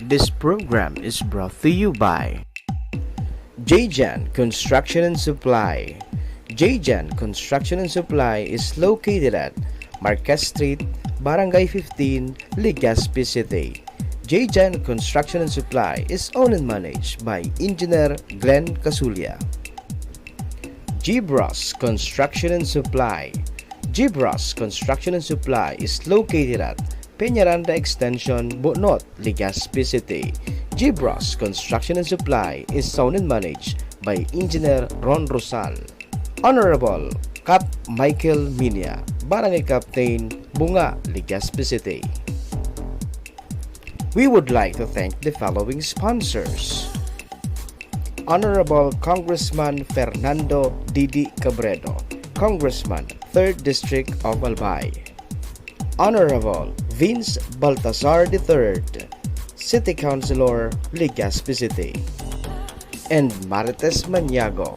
This program is brought to you by Jjan Construction and Supply. Jjan Construction and Supply is located at Marquez Street, Barangay 15, Legazpi City. Jjan Construction and Supply is owned and managed by Engineer Glenn Casulia. Gibras Construction and Supply. Gibras Construction and Supply is located at Peñaranda Extension, Bonot, Legazpi City. Gibras Construction and Supply is owned and managed by Engineer Ron Rosal. Honorable Cap Michael Minya, Barangay Captain, Bunga, Legazpi City. We would like to thank the following sponsors: Honorable Congressman Fernando Didi Cabredo, Congressman, 3rd District of Albay. Honorable Vince Baltazar III, City Councilor, Legazpi City. And Marites Maniago,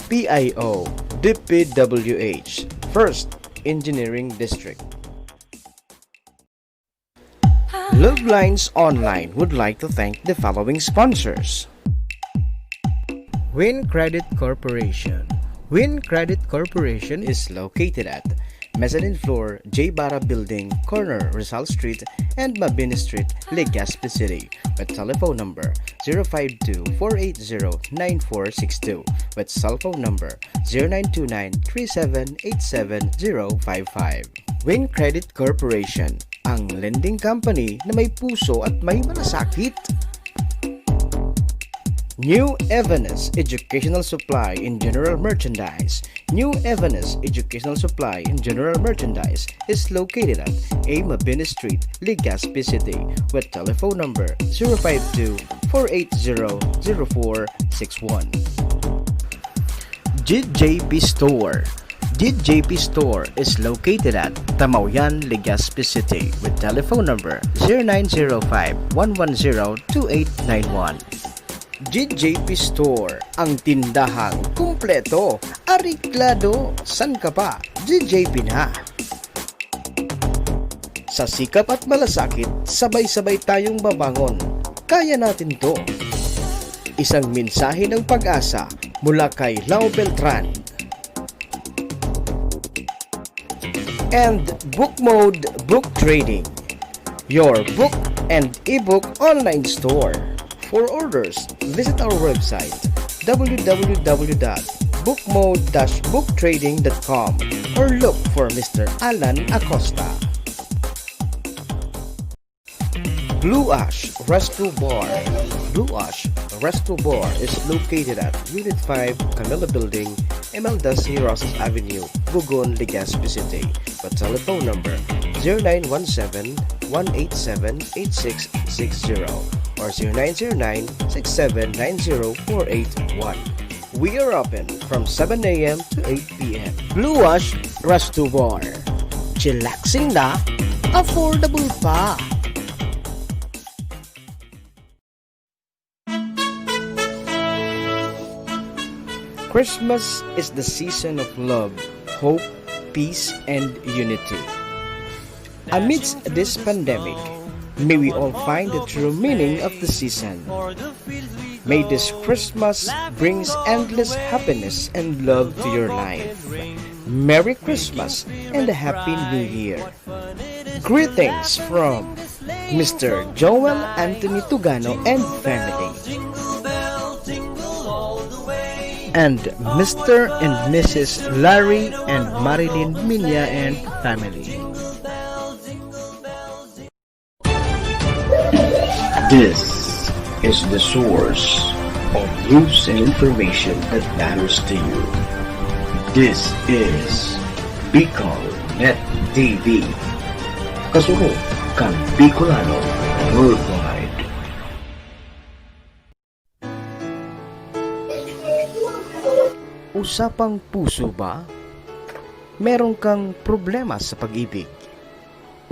PIO, DPWH, 1st Engineering District. Love Lines Online would like to thank the following sponsors: Win Credit Corporation. Win Credit Corporation is located at Mezzanine Floor, J. Barra Building, corner Rizal Street and Mabini Street, Legazpi City, with telephone number 052-480-9462, with cell phone number 0929-3787055. Win Credit Corporation, ang lending company na may puso at may malasakit. New Evanes Educational Supply in General Merchandise. New Evanes Educational Supply in General Merchandise is located at A. Mabini Street, Legazpi City, with telephone number 052-480-0461. JJP Store. JJP Store is located at Tamauyan, Legazpi City, with telephone number 0905-110-2891. JJP Store, ang tindahang kumpleto, ariklado, san ka pa, JJP na. Sa sikap at malasakit, sabay-sabay tayong babangon. Kaya natin to. Isang mensahe ng pag-asa mula kay Lau Beltran. And Book Mode Book Trading, your book and ebook online store. For orders, visit our website www.bookmode-booktrading.com or look for Mr. Alan Acosta. Blue Ash Resto Bar. Blue Ash Resto Bar is located at Unit 5, Camilla Building, Emeldas Rosas Avenue, Bugon, Legazpi City, with telephone number 0917-187-8660 or 0909-6790-481. We are open from 7 a.m. to 8 p.m. Blue Ash Resto Bar. Chillaxing na, affordable pa. Christmas is the season of love, hope, peace, and unity. Amidst this pandemic, may we all find the true meaning of the season. May this Christmas brings endless happiness and love to your life. Merry Christmas and a Happy New Year. Greetings from Mr. Joel Anthony Tugano and family. And Mr. and Mrs. Larry and Marilyn Minya and family. This is the source of news and information that matters to you. This is Bicol Net TV. Kasunod kang Bicolano Worldwide. Usapang puso ba? Meron kang problema sa pag-ibig?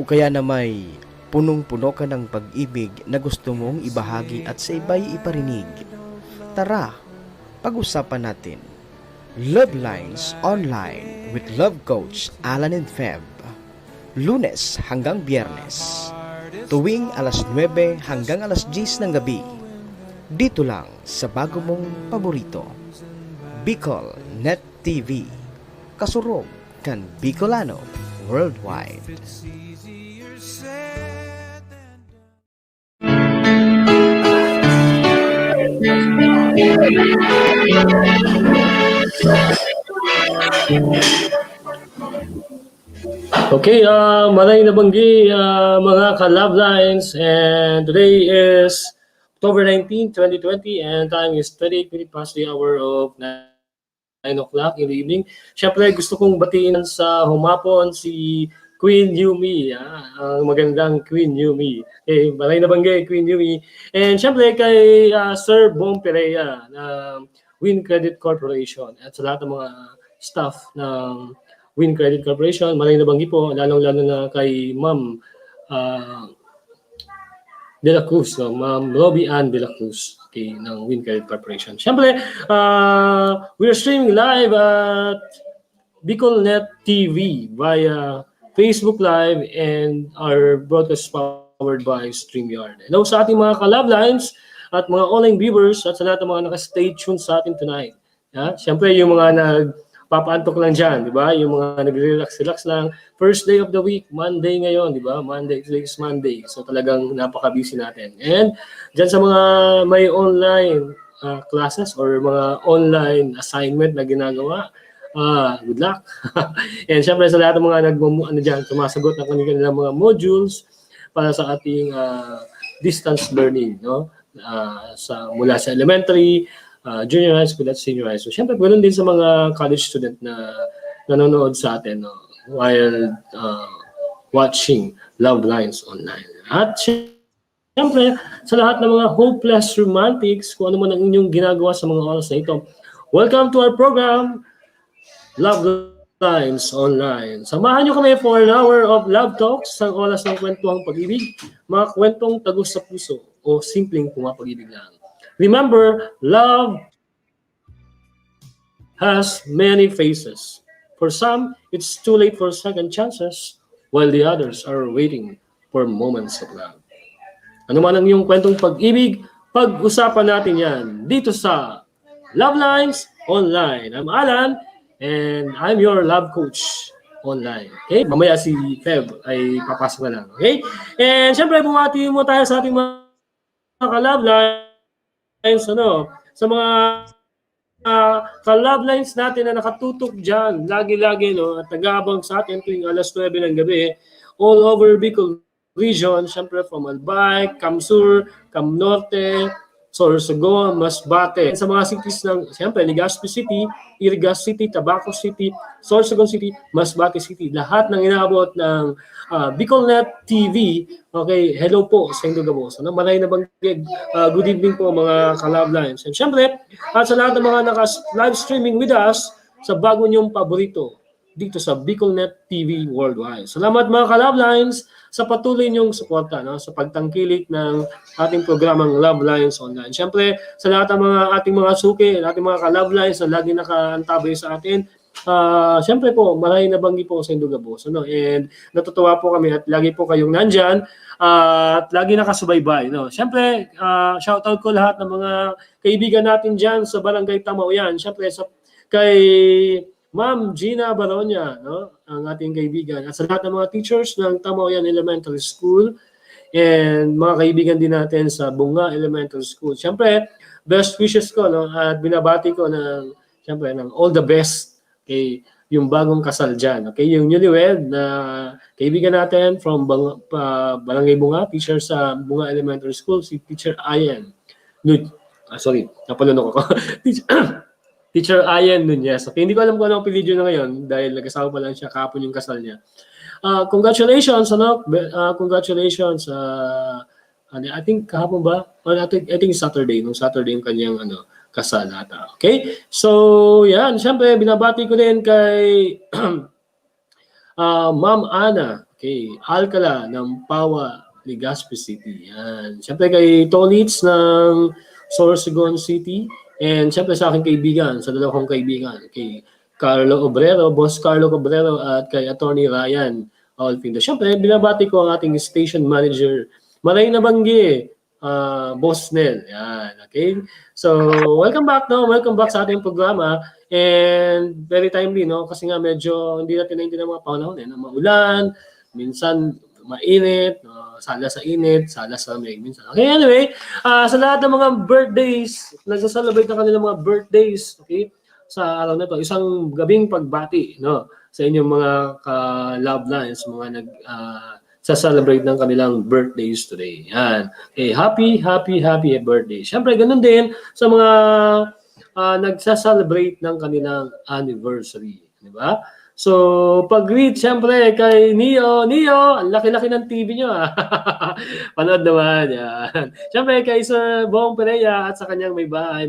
O kaya na may punong-puno ka ng pag-ibig na gusto mong ibahagi at sa iba'y iparinig? Tara, pag-usapan natin. Love Lines Online with Love Coach Alan and Feb. Lunes hanggang Biyernes. tuwing alas 9 hanggang alas 10 ng gabi. Dito lang sa bago mong paborito, Bicol Net TV. Kasurog kan Bicolano worldwide. Okay, malay nabanggi mga ka-love lines, and today is October 19, 2020, and time is 28 minutes past the hour of 9 o'clock in the evening. Siyempre, gusto kong batiin sa humapon si Queen Yumi, ang magandang Queen Yumi. Okay, malay nabanggi, Queen Yumi. And siyempre kay Sir Bong Perea ng Win Credit Corporation at sa lahat ng mga staff ng Win Credit Corporation, maraming nabanggi po, lalong-lalo na kay Ma'am De La Cruz, no? Ma'am Robbie Ann De La Cruz, okay, ng Win Credit Corporation. Siyempre, we are streaming live at BicolNet TV via Facebook Live and our broadcast powered by StreamYard. Hello sa ating mga ka-love lines at mga online viewers at sa lahat ng mga naka-stay tuned sa atin tonight. Siyempre, yung mga papaantok lang dyan, di ba? Yung mga nagre-relax lang. First day of the week, Monday ngayon, di ba? Monday, today is Monday. So talagang napaka-busy natin. And dyan sa mga may online classes or mga online assignment na ginagawa, good luck. And syempre sa lahat ng mga sumasagot ng kanilang mga modules para sa ating distance learning, no? Mula sa elementary, junior high school at senior high school. Siyempre, ganoon din sa mga college student na nanonood sa atin, no, while watching Love Lines online. At siyempre, sa lahat ng mga hopeless romantics, kung ano man ang inyong ginagawa sa mga oras na ito, welcome to our program, Love Lines Online. Samahan nyo kami for an hour of love talks, sa oras ng kwentuhang pag-ibig, mga kwentong tagos sa puso o simpleng pumapag-ibig lang. Remember, love has many faces. For some, it's too late for second chances, while the others are waiting for moments of love. Ano man ang iyong kwentong pag-ibig, pag-usapan natin yan dito sa Love Lines Online. I'm Alan, and I'm your love coach online. Okay? Mamaya si Feb ay papasok na lang. Okay? And syempre, bumati mo tayo sa ating mga ka-love lines. Sa mga ka-love lines natin na nakatutok dyan, lagi-lagi, no, at nag-aabang sa atin tuwing alas 9 ng gabi, all over Bicol region, syempre from Albay, Camsur, Cam Norte, Sorsogon, Masbate. Sa mga cities ng, siyempre, Legazpi City, Irigas City, Tabaco City, Sorsogon City, Masbate City. Lahat ng inaabot ng BicolNet TV. Okay, hello po sa inyong gabos. Maray na banggig. Good evening po mga ka-love lines. And siyempre, at sa lahat ng mga naka-live streaming with us sa bago niyong paborito dito sa BicolNet TV worldwide. Salamat mga ka-love lines sa patuloy niyong suporta, no, sa pagtangkilik ng ating programang Love Lines Online. Siyempre, sa lahat ng mga ating mga suki, ating mga ka-love lines na lagi nakaantabay sa atin, siyempre po, maraming nabanggi po sa Indugabos. No? And natutuwa po kami at lagi po kayong nandyan at lagi nakasubaybay. No? Siyempre, shoutout ko lahat ng mga kaibigan natin dyan sa Barangay Tamauyan. Siyempre, kay Ma'am Gina Baronia, no, ang ating kaibigan. At sa lahat ng mga teachers ng Tamauyan Elementary School and mga kaibigan din natin sa Bunga Elementary School. Siyempre, best wishes ko, no, at binabati ko ng all the best kay yung bagong kasal dyan. Okay, yung newlywed na kaibigan natin from Barangay Bunga, teacher sa Bunga Elementary School, si Teacher Ayan. Napalunok ako. Teacher Ayan Nunez. Okay, hindi ko alam kung ano ang apelyido na ngayon dahil nag-asawa pa lang siya kahapon yung kasal niya. Congratulations, congratulations. I think kahapon ba? I think Saturday. Nung Saturday yung kanyang kasal ata. Okay? So, yan. Siyempre, binabati ko din kay Ma'am Ana. Okay. Alcala ng Pawa, Legazpi City. Yan. Siyempre, kay Tolitz ng Sorsogon City. And siyempre sa aking kaibigan, sa dalawang kaibigan, kay Carlo Obrero, Boss Carlo Obrero at kay Attorney Ryan all Pindo. Siyempre, binabati ko ang ating station manager, Maray na Banggi, Boss Nel. Yan, okay? So, welcome back, no? Welcome back sa ating programa. And very timely, no? Kasi nga medyo hindi natin naintindihan ang mga panahon, na maulan, minsan mainit, sala sa init, sala sa lamig minsan. Okay, anyway, sa lahat ng mga birthdays, nagsa-celebrate ng kanilang mga birthdays, okay? Sa araw na to, isang gabing pagbati, no? Sa inyong mga love lines, mga sa-celebrate ng kanilang birthdays today. Yan. Okay, happy birthday. Siyempre, ganun din sa mga nagsa-celebrate ng kanilang anniversary. Di ba? So, pag-greet, siyempre, kay Neo, ang laki-laki ng TV nyo. Panood naman. Yan. Siyempre, kay Sir Bong Pereira at sa kanyang may bahay.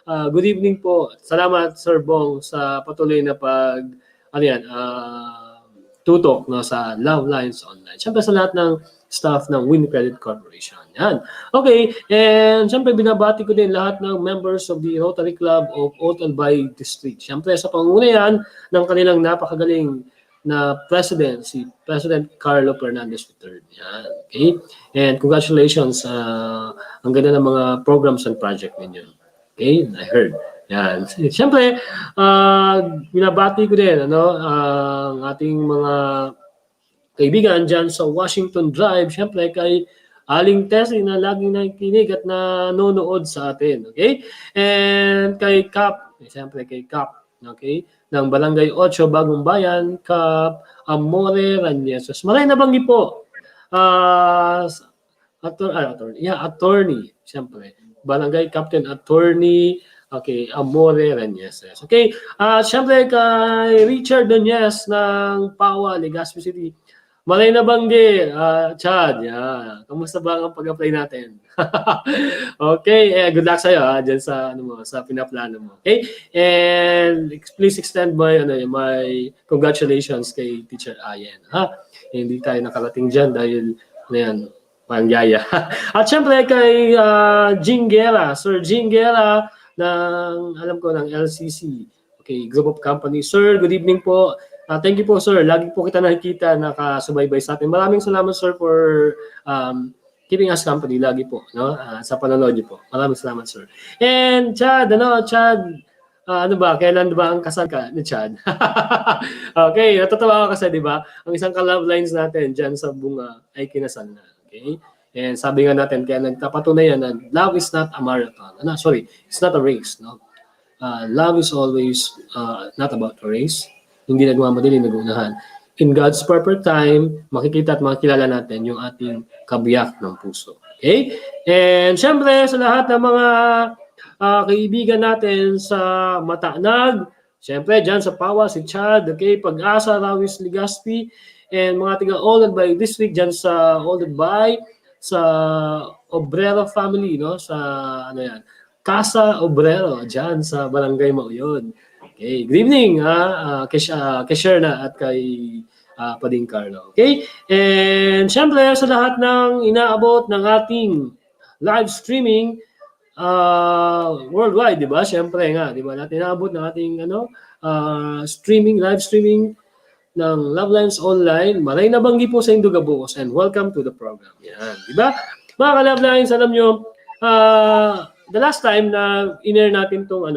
Good evening po. Salamat, Sir Bong, sa patuloy na tutok, no, sa Love Lines Online. Siyempre, sa lahat ng staff ng Win Credit Corporation. Yan. Okay, and siyempre binabati ko din lahat ng members of the Rotary Club of Otalbay District. Siyempre sa panguna yan ng kanilang napakagaling na President, si President Carlo Fernandez III. Yan. Okay, and congratulations. Ang ganda ng mga programs and project ninyo. Okay, I heard. Yan. Siyempre, binabati ko din ang ating mga kaibigan dyan sa Washington Drive, siyempre kay Aling Tessie na laging nakikinig at nanonood sa atin. Okay? And kay Cap, siyempre kay Cap, okay? Ng Barangay 8, Bagong Bayan, Cap Amore Raniesos. Maray na banggi po. Attorney, siyempre. Barangay Captain Attorney, okay, Amore Raniesos. Okay? Siyempre kay Richard Nunez ng Pawa, Legazpi City. Malay na banggi, Chad. Yeah. Kamusta ba ang pag-apply natin? Okay, good luck sa'yo dyan sa sa pinaplano mo. Okay? And please extend my congratulations kay Teacher Ayen. Hindi tayo nakarating dyan dahil pangyaya. At syempre kay Jingera, Sir Jingera ng ng LCC. Okay, Group of Companies. Sir, good evening po. Thank you po, sir. Lagi po kita nakikita, nakasubaybay sa atin. Maraming salamat, sir, for keeping us company lagi po, no? Sa panonood niyo po. Maraming salamat, sir. And Chad, kailan ba ang kasal ka ni Chad? Okay, natatawa ako kasi, di ba? Ang isang ka-love lines natin dyan sa bunga ay kinasal na. Okay? And sabi nga natin, kaya nagpapatunayan na love is not a marathon. It's not a race, no? Love is always not about a race. Hindi nagmamadali, nag-unahan. In God's perfect time, makikita at makikilala natin yung ating kabiyak ng puso. Okay? And syempre, sa lahat ng mga kaibigan natin sa Matanag, syempre, dyan sa Pawa, si Chad, okay? Pag-asa, Rawis, Legazpi, and mga tiga-Oldbay District, dyan sa Oldbay, sa Obrero family, no? Sa, Casa Obrero, dyan sa Barangay Mauyon. Okay, good evening, kay Sherna at kay Pading Carlo. Okay, and syempre sa lahat ng inaabot ng ating live streaming worldwide, di ba? Syempre nga, di ba? Natin inaabot ng ating live streaming ng Love Lines Online. Maray na banggi po sa Indugabos and welcome to the program. Yan, di ba? Mga ka-Love Lines, alam nyo, the last time na in-air natin tong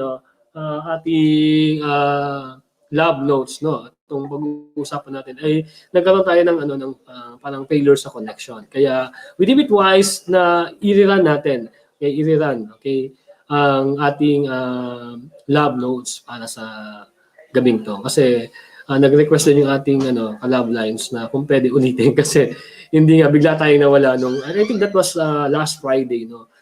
ating love notes, no? Itong pag-uusapan natin ay nagkaroon tayo ng parang failure sa connection. Kaya we deem it wise na i-rerun natin. Okay, i-rerun, okay, ang ating love notes para sa gabing to. Kasi nag-request din yung ating love lines na kung pwede ulitin kasi hindi nga bigla tayong nawala I think that was last Friday, no?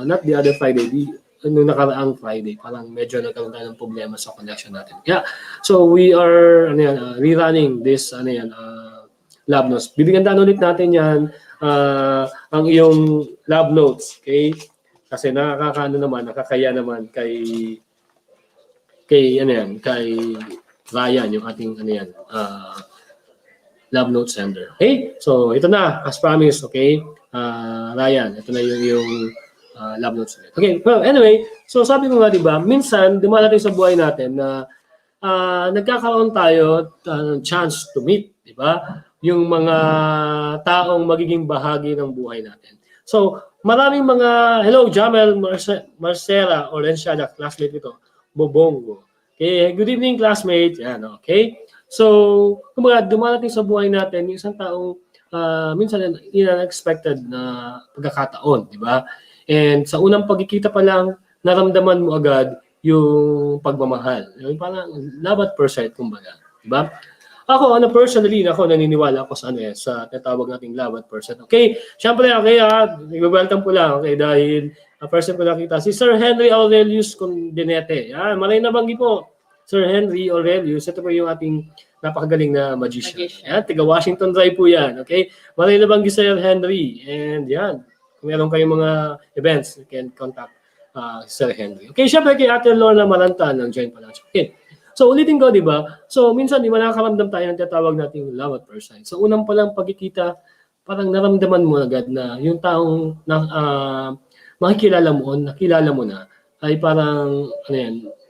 Not the other Friday, nung nakaraang Friday, parang medyo nagkaroon tayo ng problema sa connection natin. Yeah. So we are rerunning this love notes. Bibigyan ulit natin yan ang iyong love notes, okay? Kasi nakakaya naman kay Ryan yung ating love note sender. Okay? So ito na, as promised, okay? Ryan, ito na yung love notes ulit. Okay, well, anyway, so sabi ko nga, di ba, minsan, dumarating sa buhay natin na nagkakaroon tayo ng chance to meet, di ba? yung mga taong magiging bahagi ng buhay natin. So, maraming mga, hello, Jamel Marcela Orenciada, classmate ito, Bobongo. Okay, good evening, classmate. Yan, okay. So, kumbaga, dumarating sa buhay natin yung isang taong minsan unexpected na pagkakataon, di ba? And sa unang pagkikita pa lang, naramdaman mo agad yung pagmamahal. Yung parang love at first sight, kumbaga. Di ba? Ako, personally, naniniwala ako sa sa tinatawag nating love at first sight. Okay, syempre, okay, nag-welcome po lang, okay, dahil first time ko nakita si Sir Henry Aurelius Condinete. Malay na banggi po, Sir Henry Aurelius. Ito po yung ating napakagaling na magician. Yan, tiga Washington Drive po yan, okay? Malay na banggi Sir Henry. And yan, kung meron kayong mga events, you can contact Sir Henry. Okay, syempre kay Ate Lorna Malantan, ng join pa lang. Okay. So, ulitin ko, di ba? So, minsan, di ba nakakaramdam tayo ng tatawag nating love at first sight. So, unang palang pagkikita, parang naramdaman mo agad na yung taong makikilala mo, nakilala mo na, ay parang,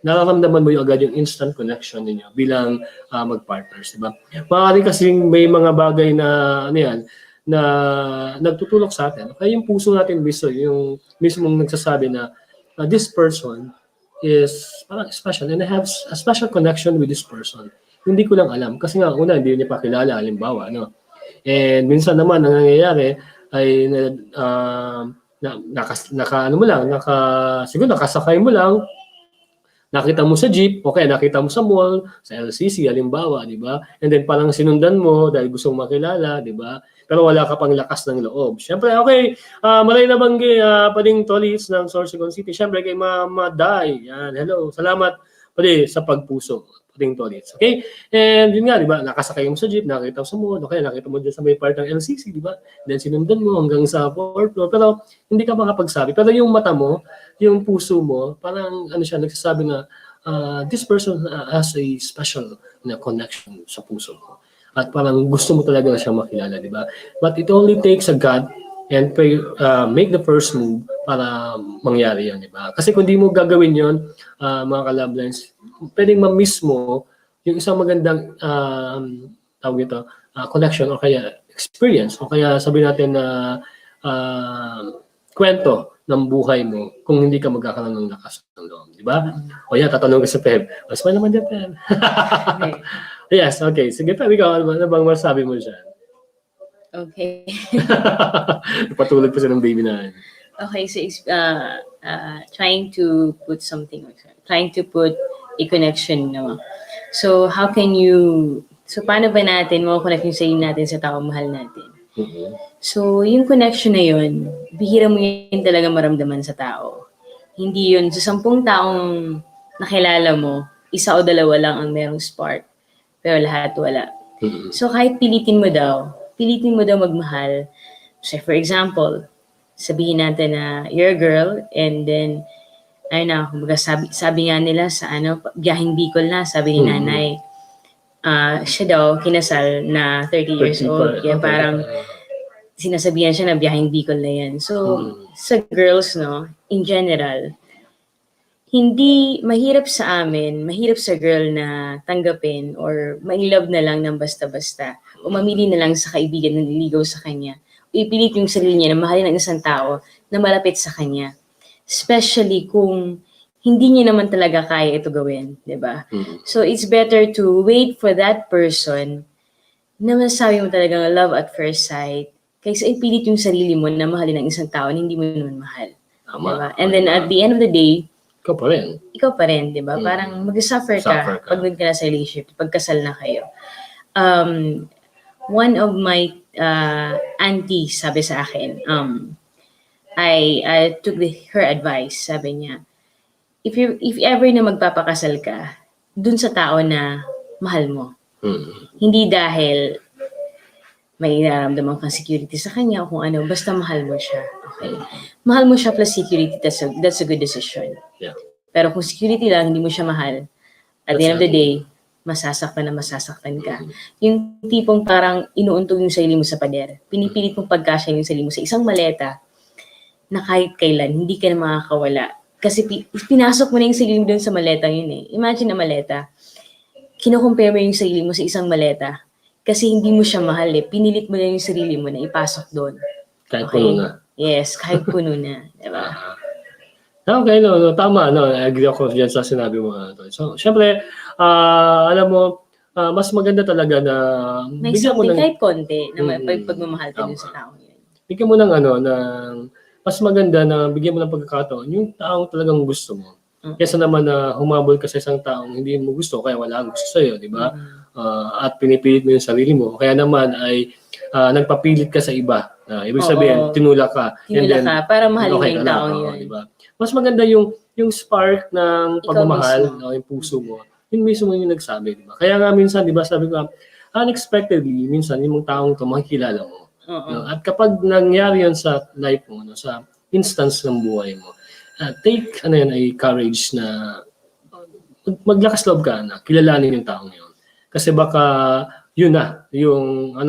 nararamdaman mo yung agad yung instant connection ninyo bilang mag-partners, di ba? Maaaring kasing may mga bagay na, na nagtutulok sa atin. Kaya yung puso natin mismo, yung mismong nagsasabi na this person is parang special and I have a special connection with this person. Hindi ko lang alam. Kasi nga, una, hindi niya pa kilala, halimbawa, And minsan naman, ang nangyayari ay siguro nakasakay mo lang, nakita mo sa jeep, okay, nakita mo sa mall, sa LCC, halimbawa, di ba? And then parang sinundan mo dahil gusto mong makilala, di ba? Pero wala ka pang lakas ng loob. Siyempre, okay, malay na banggi, Pading Tolis ng Sorsogon City. Siyempre, kay Mama Day. Yan, hello, salamat pwede sa pagpuso. Pading Tolis, okay? And yun nga, di ba, nakasakay mo sa jeep, nakita mo sa mall, okay, nakita mo dyan sa may part ng LCC, di ba? Then sinundan mo hanggang sa 4th floor, pero hindi ka makapagsabi. Pero yung mata mo, yung puso mo, parang nagsasabi na this person has a special connection sa puso mo. At parang gusto mo talaga na siyang makilala, di ba? But it only takes a God and make the first move para mangyari yan, di ba? Kasi kung di mo gagawin yon, mga ka-love lines, pwedeng ma-miss mo yung isang magandang connection o kaya experience o kaya sabi natin na kwento ng buhay mo kung hindi ka magkakaroon ng lakas ng loob, di ba? O yan, tatanong ko sa Peb. Mas pa naman dyan, Peb. Yes, okay. Sige, Peb, ikaw, ano bang masabi mo dyan? Okay. Patulog pa siya ng baby na. Okay, so trying to put a connection, no? So, paano ba natin connect yung sarili natin sa taong mahal natin? Mm-hmm. So, yung connection na yun, bihira mo yun talaga maramdaman sa tao. Hindi yun, sa 10 taong nakilala mo, 1 o 2 lang ang merong spark, pero lahat wala. Mm-hmm. So, kahit pilitin mo daw magmahal. So, for example, sabihin natin na you're a girl and then, sabi nga nila sa biyaheng Bicol na, sabi ni nanay, siya daw kinasal na 30 years old. Kaya parang sinasabihan siya na biyaheng Bicol na yan. So, sa girls, in general, hindi mahirap sa girl na tanggapin or ma-love na lang ng basta-basta o mamili na lang sa kaibigan na niligaw sa kanya o ipilit yung sarili niya na mahalin ng isang tao na malapit sa kanya. Especially kung hindi niya naman talaga kaya ito gawin, di ba? So, it's better to wait for that person na masasabi mo talagang love at first sight kaysa ipilit yung sarili mo na mahalin ng isang tao na hindi mo naman mahal. Diba? And then at the end of the day, ikaw pa rin, di ba? Parang mag-suffer ka pag nag ka na sa relationship, pagkasal na kayo. One of my aunties sabi sa akin, I took her advice, sabi niya, if ever na magpapakasal ka, dun sa tao na mahal mo. Hindi dahil may nararamdaman kang security sa kanya o kung ano, basta mahal mo siya. Okay? Mahal mo siya plus security, that's a good decision. Yeah. Pero kung security lang, hindi mo siya mahal, at the end of the day, masasaktan ka. Yung tipong parang inuuntog yung sarili mo sa pader. Pinipilit mong pagkasya yung sarili mo sa isang maleta na kahit kailan, hindi ka na makakawala. Kasi pinasok mo na yung sarili mo doon sa maleta yun eh. Imagine na maleta, kinukumpare mo yung sarili mo sa isang maleta. Kasi hindi mo siya mahal eh. Pinilit mo lang yung sarili mo na ipasok doon. Kahit puno na. Yes, kahit puno na. Diba? Okay, no, tama, no, I agree ako dyan sa sinabi mo. So, syempre, alam mo, mas maganda talaga na May bigyan mo something ng, kahit konti na pagmamahal ka dun sa tao yun. bigyan mo ng mas maganda na bigyan mo ng pagkakataon yung taong talagang gusto mo. Kesa naman na humabol ka sa isang taong hindi mo gusto, kaya wala ang gusto sa'yo, di ba? At pinipilit mo yung sarili mo. Kaya naman ay nagpapilit ka sa iba. Ibig sabihin, tinulak ka. Tinulak ka para mahalin okay yung taong yun. Diba? Mas maganda yung spark ng pagmamahal, yung puso mo. Yun mismo yung nagsabi. Diba? Kaya nga minsan, diba, sabi ko, unexpectedly, minsan yung mga taong ito, makikilala mo. At kapag nangyari yan sa life mo, sa instance ng buhay mo, take ay courage na maglakas loob ka na kilalanin yung taong yun. Kasi baka yun na yung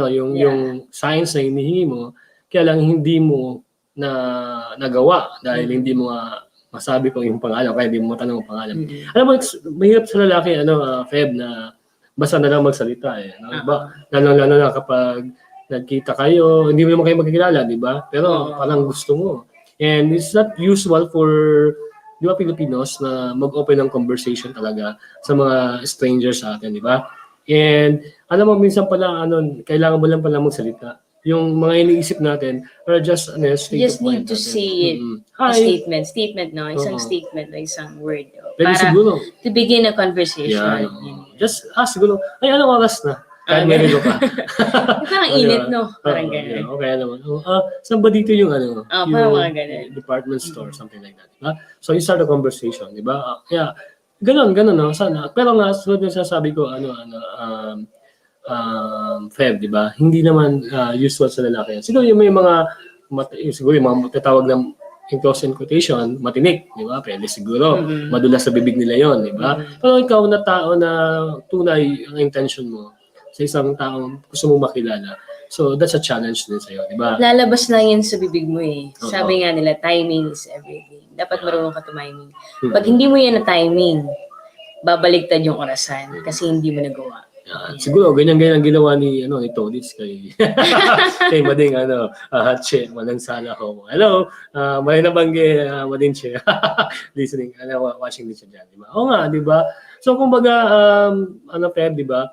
science na hinihingi mo, kaya lang hindi mo na nagawa dahil hindi mo masabi kung yung pangalan, kaya hindi mo matanong ang pangalan. Alam mo, mahirap sa lalaki, Feb, na basta na lang magsalita lalo na kapag nagkita kayo, hindi mo naman kayo magkikilala, di ba? Pero parang gusto mo. And it's not usual for, di ba, Filipinos na mag-open ng conversation talaga sa mga strangers sa atin, di ba? And alam mo, minsan pala, kailangan mo lang pala magsalita. Yung mga iniisip natin are just state just of mind need to natin. say it. Statement, no? Isang statement, isang word. Pwede Para siguro. to begin a conversation. Just ask siguro, ay, anong oras na? Kahit may relo pa. Parang init, no? Parang gano'n. Okay, naman. Saan ba dito yung parang mga gano'n. Department store, something like that. Diba? So you start a conversation, di ba? Kaya, ganun, no? Sana. Pero nga, sunod yung sasabi ko, Feb, di ba? Hindi naman usual sa lalaki. Siguro yung may mga, siguro yung mga tatawag ng in close quotation, matinik, di ba? Pwede siguro, madulas sa bibig nila yon, di ba? Pero ikaw na tao na tunay ang intention mo sa isang taong gusto mong makilala. So, that's a challenge din sa'yo, di ba? Lalabas lang yan sa bibig mo eh. Sabi nga nila, timing is everything. Dapat marunong ka tumiming. Pag hindi mo yan na timing, babaliktad yung orasan kasi hindi mo nagawa. Siguro, ganyan-ganyan ginawa ni Todits kay kay Mading, Che, Manang Sala ho. Hello, may nabanggi, Mading Che. Listening, watching din siya dyan, di ba? Oo nga, di ba? So, kumbaga, Feb, di ba?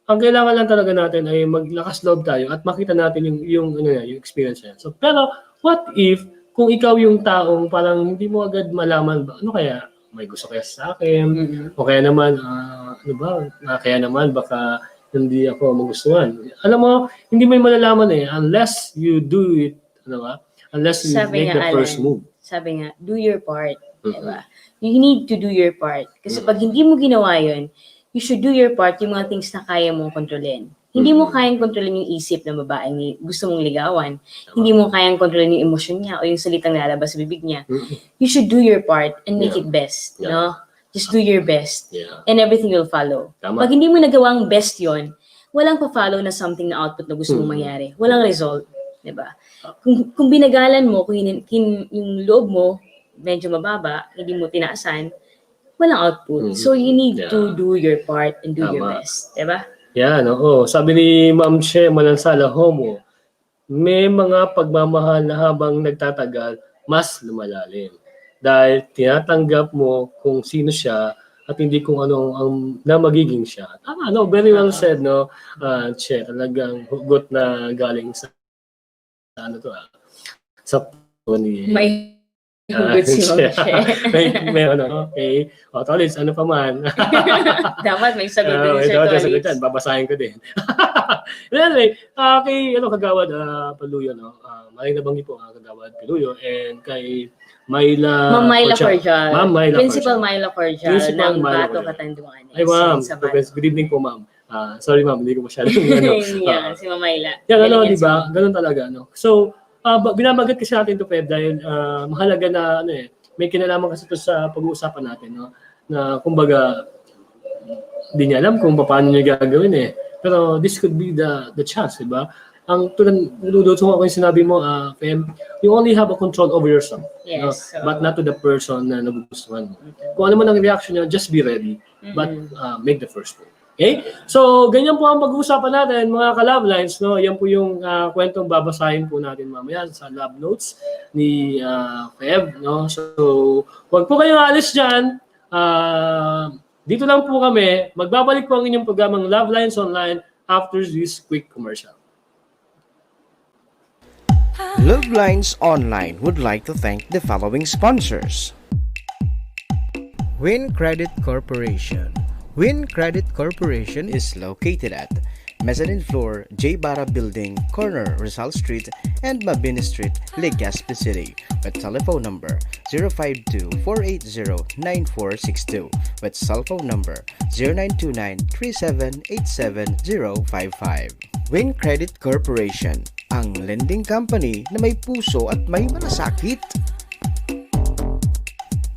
Ang kailangan lang talaga natin ay maglakas loob tayo at makita natin yung experience niya. So, pero what if kung ikaw yung taong parang hindi mo agad malaman ba, kaya may gusto kaya sa akin o kaya naman kaya naman baka hindi ako magustuhan. Alam mo, hindi mo malalaman unless you do it, unless you make the first move. Sabi nga, do your part, diba? You need to do your part. Kasi pag hindi mo ginawa yun, you should do your part, yung mga things na kaya mong kontrolin. Hindi mo kayang kontrolin yung isip ng babaeng gusto mong ligawan. Hindi mo kayang kontrolin yung emosyon niya o yung salitang lalabas sa bibig niya. You should do your part and make it best. No? Just do your best. And everything will follow. Pag hindi mo nagawang best yon, walang pa-follow na something na output na gusto mong mangyari. Walang result. Diba? Kung binagalan mo, kung yung loob mo medyo mababa, hindi mo tinaasan, walang output. So you need to do your part and do your best. Diba? Yan, sabi ni Ma'am Che Manansala Homo, may mga pagmamahal na habang nagtatagal, mas lumalalim. Dahil tinatanggap mo kung sino siya at hindi kung ano ang na magiging siya. Tama, very well said, Che. Talagang hugot na galing sa sa ni Hugot si Ma'am Che. may okay. Tolis, ano pa man. Dapat may sagot din May Sir sagot Tolis. babasahin ko din. Anyway, kay Kagawad Paluyo, maling nabanggit po Kagawad Paluyo, and kay Ma'am Myla Cordial. Ma'am Myla Principal Myla Cordial ng Bato Katanduanes. Ay, ma'am. Good evening po, ma'am. Sorry, ma'am. Hindi ko masyadong si Ma'am Myla. Yan, di ba? Ganun talaga, So, binabagat kasi natin ito, Feb, dahil mahalaga na, may kinalaman kasi ito sa pag-uusapan natin, na kumbaga, hindi niya alam kung paano niya gagawin, Pero this could be the chance, di ba? Ang tulad ko yung sinabi mo, Feb, you only have a control over yourself. Yes. But not to the person na nagugustuhan mo. Kung ano man ang reaction niya, just be ready. But make the first move. Okay? So, ganyan po ang pag-uusapan natin, mga ka-love lines, no? Yan po yung kwentong babasahin po natin mamaya sa love notes ni Feb, no? So, huwag po kayong alis dyan. Dito lang po kami. Magbabalik po ang inyong programang Love Lines Online after this quick commercial. Love Lines Online would like to thank the following sponsors. Win Credit Corporation. Win Credit Corporation is located at Mezzanine Floor, J. Barra Building, corner Rizal Street and Mabini Street, Legazpi City, with telephone number 052-480-9462, with cell phone number 0929-3787055. Win Credit Corporation, ang lending company na may puso at may malasakit.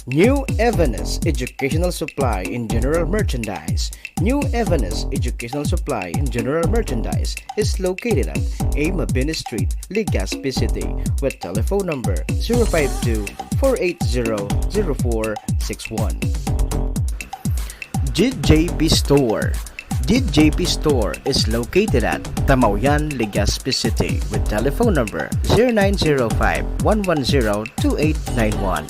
New Evanes Educational Supply in General Merchandise. New Evanes Educational Supply in General Merchandise is located at A. Mabini Street, Legazpi City, with telephone number 052-480-0461. JJP Store. JJP Store is located at Tamauyan, Legazpi City, with telephone number 0905-110-2891.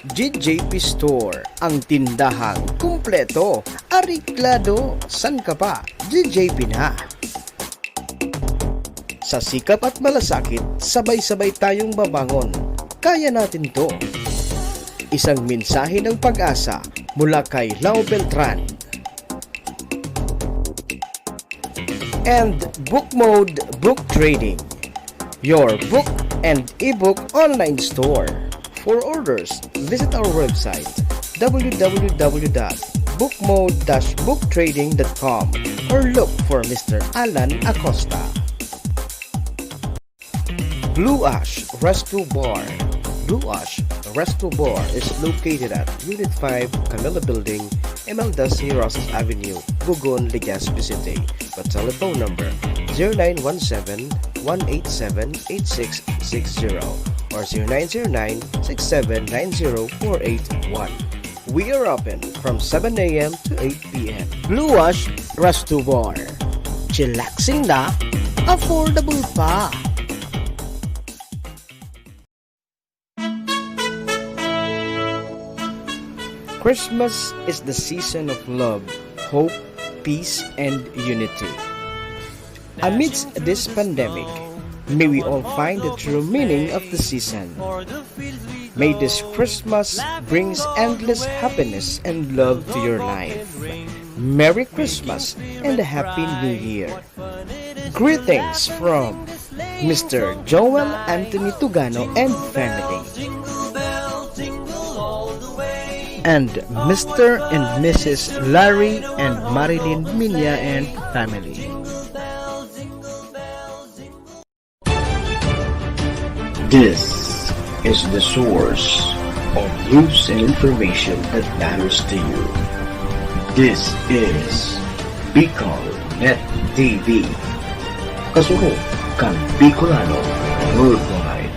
JJP Store, ang tindahang kumpleto, ariklado, san ka pa, JJP na. Sa sikap at malasakit, sabay-sabay tayong babangon. Kaya natin to. Isang mensahe ng pag-asa mula kay Lau Beltran. And Book Mode Book Trading, your book and ebook online store. For orders, visit our website www.bookmode-booktrading.com or look for Mr. Alan Acosta. Blue Ash Resto Bar. Blue Ash Resto Bar is located at Unit 5, Camilla Building, Emeldas Rosas Avenue, Bugon, Legazpi City, with telephone number 0917-187-8660 or 0909-6790-481. We are open from 7 a.m. to 8 p.m. Blue Wash Resto Bar. Chillaxing na, affordable pa. Christmas is the season of love, hope, peace, and unity. Amidst this pandemic, may we all find the true meaning of the season. May this Christmas brings endless happiness and love to your life. Merry Christmas and a Happy New Year. Greetings from Mr. Joel Anthony Tugano and family. And Mr. and Mrs. Larry and Marilyn Minya and family. This is the source of news and information that matters to you. This is Bicol Net TV. Kasunod kang Bicolano Worldwide.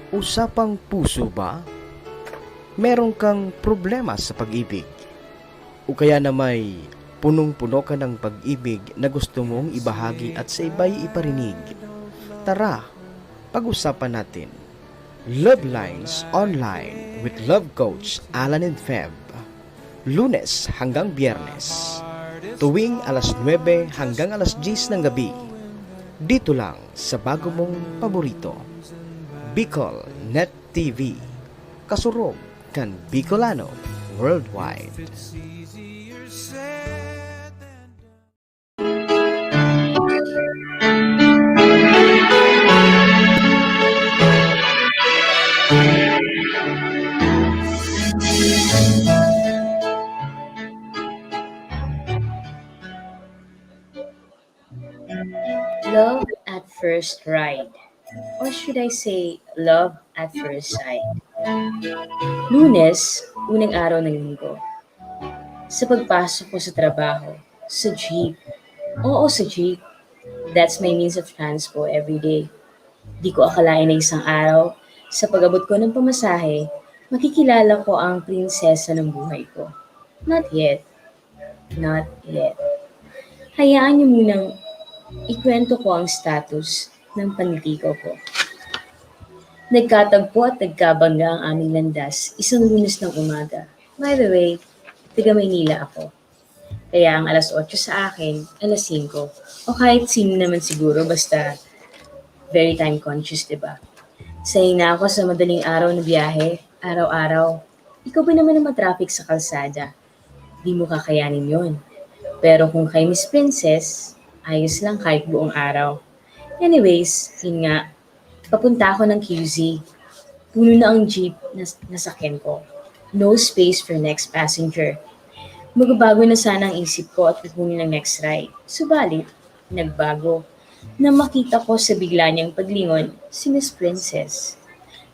Usapang puso ba? Meron kang problema sa pag-ibig? O kaya na may punong-puno ka ng pag-ibig na gusto mong ibahagi at sa iba'y iparinig? Tara, pag-usapan natin. Love Lines Online with Love Coach Alan and Feb. Lunes hanggang Biyernes. Tuwing alas 9 hanggang alas 10 ng gabi. Dito lang sa bago mong paborito. Bicol Net TV. Kasurog kan Bicolano Worldwide. Love at first ride. Or should I say, love at first sight. Lunes, unang araw ng linggo. Sa pagpasok ko sa trabaho, sa jeep. Oo, sa jeep. That's my means of transpo every day. Di ko akalain na isang araw, sa pag-abot ko ng pamasahe, makikilala ko ang prinsesa ng buhay ko. Not yet. Not yet. Hayaan niyo munang ikwento ko ang status ng panliligaw ko. Nagkatagpo at nagkabangga ang aming landas isang Lunes ng umaga. By the way, taga Maynila ako. Kaya ang alas 8 sa akin, alas 5. O kahit sino naman siguro, basta very time conscious, diba? Sanay na ako sa madaling araw na biyahe, araw-araw. Ikaw ba naman ang matraffic sa kalsada? Di mo kakayanin yon. Pero kung kay Miss Princess, ayos lang kahit buong araw. Anyways, yun nga, papunta ako ng QZ. Puno na ang jeep na nasakyan ko. No space for next passenger. Magbabago na sana ang isip ko at kukunin ang next ride. Subalit, nagbago. Na makita ko sa bigla niyang paglingon si Miss Princess.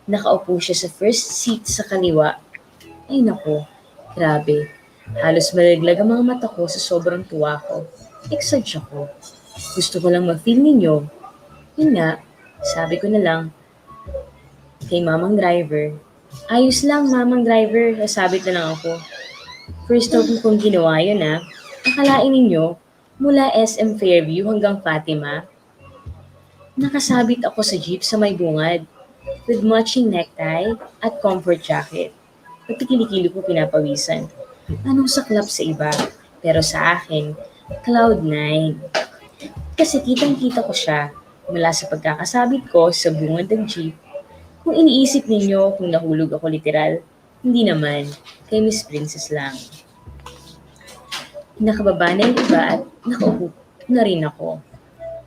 Nakaupo siya sa first seat sa kaliwa. Ay nako, grabe. Halos malaglag ang mga mata ko sa sobrang tuwa ko. Excited ako. Gusto ko lang ma-feel ninyo. Yun nga, sabi ko na lang kay mamang driver. Ayos lang mamang driver, sabit na lang ako. First time kong ginawa yun Akalain ninyo, mula SM Fairview hanggang Fatima, nakasabit ako sa jeep sa may bungad with matching necktie at comfort jacket. Pati kilikili ko pinapawisan. Anong saklap sa iba? Pero sa akin, cloud 9. Kasi kitang-kita ko siya mula sa pagkakasabit ko sa bungad ng jeep. Kung iniisip ninyo kung nahulog ako literal, hindi naman, kay Miss Princess lang. Nakababa na yung iba at nakaupo na rin ako.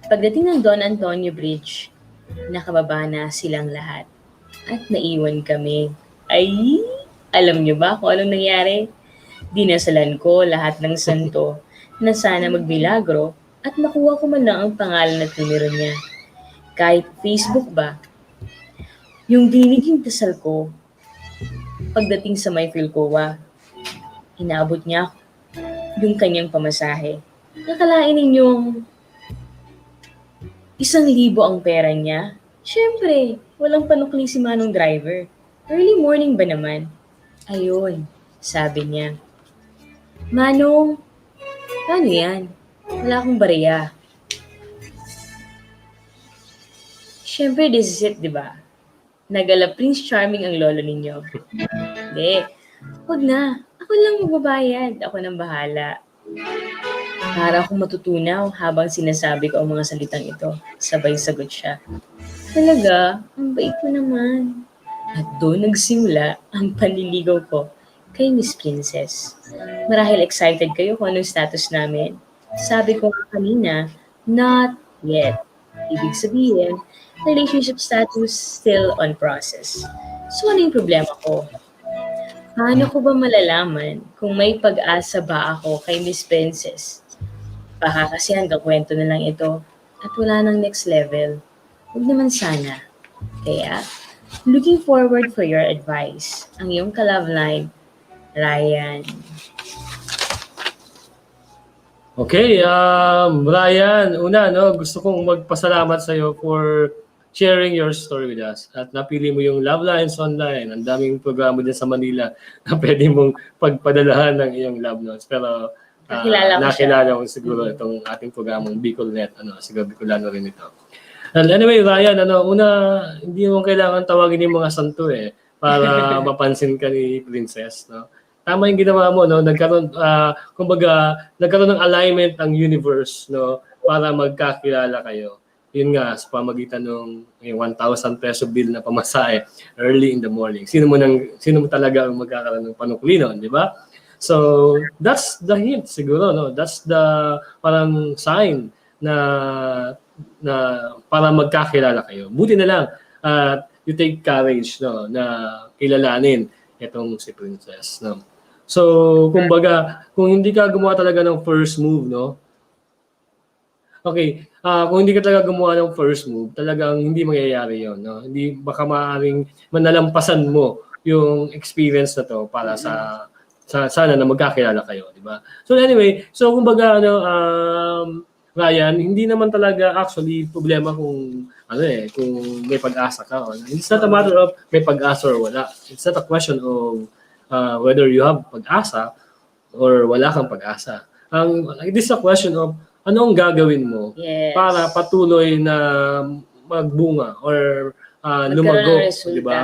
Pagdating ng Don Antonio Bridge, nakababa na silang lahat. At naiwan kami. Ay, alam niyo ba kung anong nangyari? Dinasalan ko lahat ng santo na sana magmilagro at nakuha ko man lang ang pangalan at numero niya. Kahit Facebook ba? Yung dinig yung dasal ko, pagdating sa may Philcoa, inaabot niya yung kanyang pamasahe. Nakalain ninyong 1,000 ang pera niya. Siyempre, walang panukli si Manong driver. Early morning ba naman? Ayun, sabi niya. Manong, paano yan? Wala akong bariya. Siyempre, this is it, di ba? Nagala Prince Charming ang lolo ninyo. Hindi, huwag na. Ako lang magbabayad. Ako nang bahala. Para akong matutunaw habang sinasabi ko ang mga salitang ito. Sabay sagot siya. Talaga, ang bait mo naman. At doon nagsimula ang panliligaw ko kay Miss Princess. Marahil excited kayo kung anong status namin. Sabi ko kanina, not yet. Ibig sabihin, relationship status still on process. So ano yung problema ko? Paano ko ba malalaman kung may pag-asa ba ako kay Miss Princess? Baka kasi hanggang kwento na lang ito at wala nang next level. Huwag naman sana. Kaya, looking forward for your advice. Ang iyong ka-love line, Ryan. Okay, Ryan, una, gusto kong magpasalamat sa iyo for sharing your story with us. At napili mo yung Love Lines Online. Ang daming programa dyan sa Manila na pwede mong pagpadalahan ng iyong love notes. Pero nakilala ko siguro itong ating programang BicolNet. Siguro Bicolano rin ito. And anyway, Ryan, una, hindi mo kailangan tawagin yung mga santo para mapansin ka ni Princess. No? Tama yung ginawa mo, no? Nagkaroon ng alignment ang universe, no? Para magkakilala kayo. Yun nga, sa pamagitan ng 1,000 peso bill na pamasahe early in the morning. Sino mo talaga ang magkakaroon ng panukli nun, di ba? So, that's the hint siguro, no? That's the parang sign na para magkakilala kayo. Buti na lang, you take courage, no? Na kilalanin itong si Princess, no? So, kumbaga, kung hindi ka gumawa talaga ng first move, no? Okay, kung hindi ka talaga gumawa ng first move, talagang hindi mangyayari yon, no? Hindi, baka maaaring manalampasan mo yung experience na to para sa sana na magkakilala kayo, di ba? So anyway, kumbaga Ryan, hindi naman talaga actually problema kung kung may pag-asa ka. It's not a matter of may pag-asa or wala. It's not a question of whether you have pag-asa or wala kang pag-asa. It is a question of ano ang gagawin mo Yes. para patuloy na magbunga or Magkaroon lumago, ng resulta. di ba?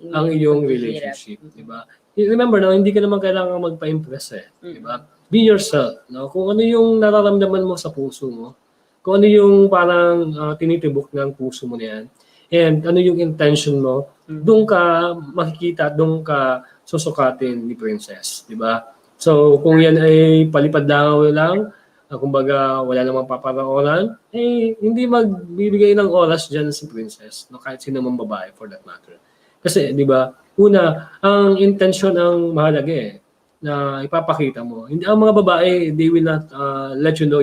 Ang iyong relationship, di ba? Remember, no, hindi ka naman kailangan magpa-impress di ba? Be yourself, no? Kung ano yung nararamdaman mo sa puso mo, kung ano yung parang tinitibok ng puso mo na yan, and ano yung intention mo, doon ka makikita, doon ka susukatin ni Princess, di ba? So, kung yan ay palipad lang, kumbaga wala namang paparooran, hindi magbibigay ng oras dyan si Princess, no? Kahit sino mang babae for that matter. Kasi, di ba, una, ang intention ang mahalaga na ipapakita mo. Hindi ang mga babae, they will not let you know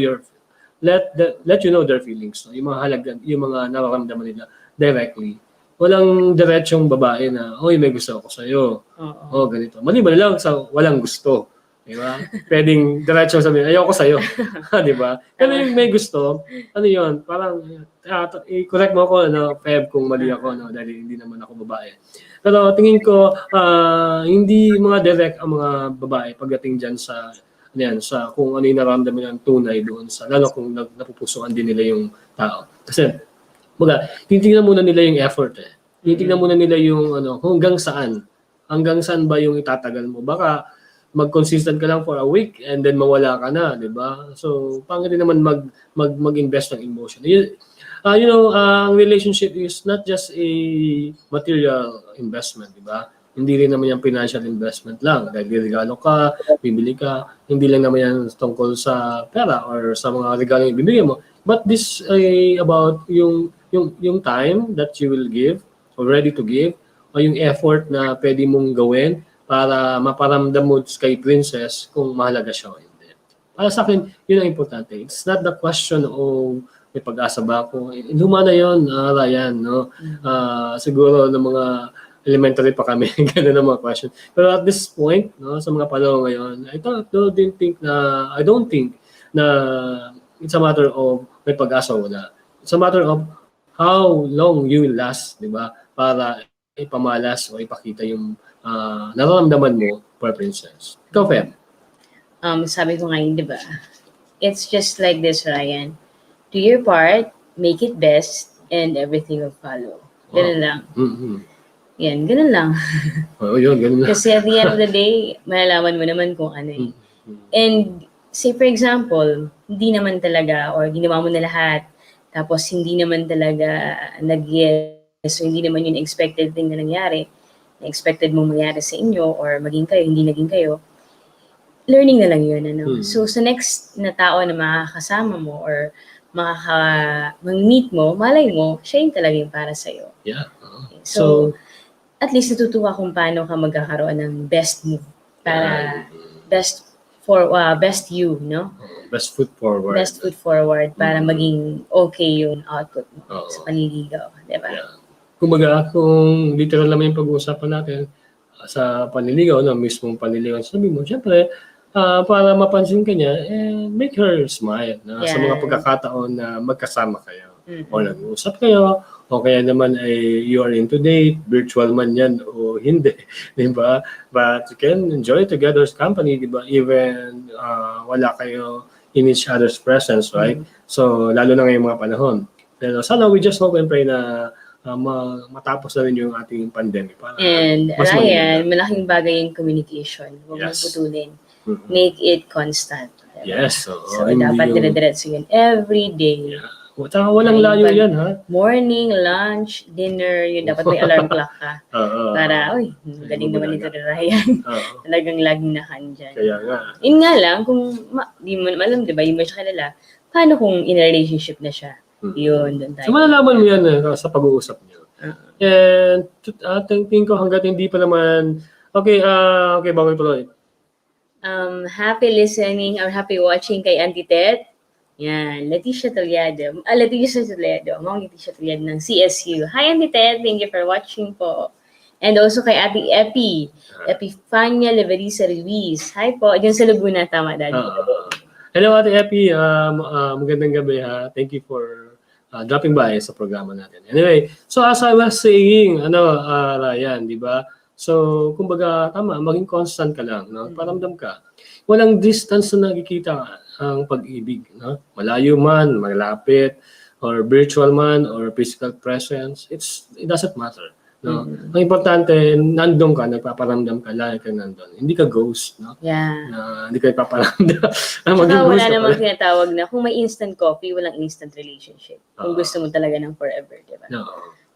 let you know their feelings, no? Yung mga halaga, yung mga nararamdaman nila directly. Walang diretsong babae na, oy, may gusto ako sa iyo. Oh, ganito. Maliban lang sa walang gusto. Di ba? Pwedeng diretso sabihin, ayoko sa'yo. Di ba? Pero yung may gusto, ano yun, parang, i-correct mo ako, Feb, kung mali ako, dahil hindi naman ako babae. Pero tingin ko, hindi mga direct ang mga babae pagdating dyan sa, sa kung ano yung nararamdaman ng tunay doon sa, lalo kung napupusuan din nila yung tao. Kasi, titingnan muna nila yung effort Titingnan muna nila yung, hanggang saan ba yung itatagal mo. Baka, mag-consistent ka lang for a week and then mawala ka na, di ba? So, pangit din naman mag-invest ng emotion. Ang relationship is not just a material investment, di ba? Hindi rin naman yung financial investment lang. Dahil regalo ka, bibili ka, hindi lang naman yan tungkol sa pera or sa mga regalo yung bibigyan mo. But this about yung time that you will give or ready to give o yung effort na pwede mong gawin para maparamdam mo kay Princess kung mahalaga siya o hindi. Para sa akin, yun ang importante. It's not the question of may pag-asa ba ako. Luma na yun, Ryan. No? Siguro ng mga elementary pa kami, gano'n ang mga question. Pero at this point, no, sa mga panahon ngayon, I don't think na it's a matter of may pag-asa o wala. It's a matter of how long you will last, di ba? Para ipamalas o ipakita yung nararamdaman mo for Princess. Ikaw, Fem. Sabi ko ngayon, di ba? It's just like this, Ryan. Do your part, make it best, and everything will follow. Ganun lang. Mm-hmm. Yan, ganun lang. Yun, ganun lang. Kasi at the end of the day, malalaman mo naman kung ano eh. And say for example, hindi naman talaga, or ginawa mo na lahat, tapos hindi naman talaga nag-yes, so hindi naman yun expected thing na nangyari. Expected mong mangyari sa inyo or maging kayo, hindi naging kayo, learning na lang yun. So, sa next na tao na makakasama mo or mag-meet mo, malay mo, siya yung talaga yung para sa'yo. Yeah. Okay. So, at least natutuwa kung paano ka magkakaroon ng best move para best you, no? Best foot forward. Best foot forward para maging okay yung output mo sa panliligaw. Diba? Yeah. Kumbaga, kung literal naman yung pag-uusapan natin sa panliligaw, mismong panliligaw, sabi mo, syempre, para mapansin ka niya, make her smile sa mga pagkakataon na magkasama kayo. O nag-uusap kayo, o kaya naman ay you are into date, virtual man yan o hindi, di ba? But you can enjoy together's company, di ba? Even wala kayo in each other's presence, right? So, lalo na ngayong mga panahon. Pero sana we just hope and pray na matapos na rin yung ating pandemic. And Ryan, malaking bagay yung communication. Huwag mong putulin. Make it constant. Diba? Yes. So dapat dire-diretso yun. Every day. Yeah. Walang layo yan, ha? Morning, lunch, dinner, yun. Dapat may alarm clock ka. Para, galing naman ito ni Ryan. Talagang laging nakandyan. Kaya nga. Yun nga lang, kung di mo alam, di ba, yung may siya kilala, paano kung in a relationship na siya? Yun, doon tayo. So, malalaman mo yan sa pag-uusap niyo. And tingin ko hanggat hindi pa naman, okay, bago ituloy. Happy listening or happy watching kay Auntie Tet. Yan, Leticia Toledo. Mong Leticia Toledo ng CSU. Hi, Auntie Tet. Thank you for watching po. And also kay Ate Epifania Leverisa Ruiz. Hi po. Diyan sa Laguna, tama, Daddy. Hello, Ate Epi. Magandang gabi, ha. Thank you for dropping by sa programa natin. Anyway, so as I was saying, Ryan, di ba? So, kumbaga, tama, maging constant ka lang, no? Paramdam ka. Walang distance na nakikita ang pag-ibig, no? Malayo man, malapit, or virtual man, or physical presence, it doesn't matter. No? Ang importante, nandun ka, nagpaparamdam ka, lagi ka nandun. Hindi ka ghost, no? Yeah. Hindi ka ipaparamdam. Saka wala namang tinatawag na, kung may instant coffee, walang instant relationship. Kung gusto mo talaga ng forever, di ba? No.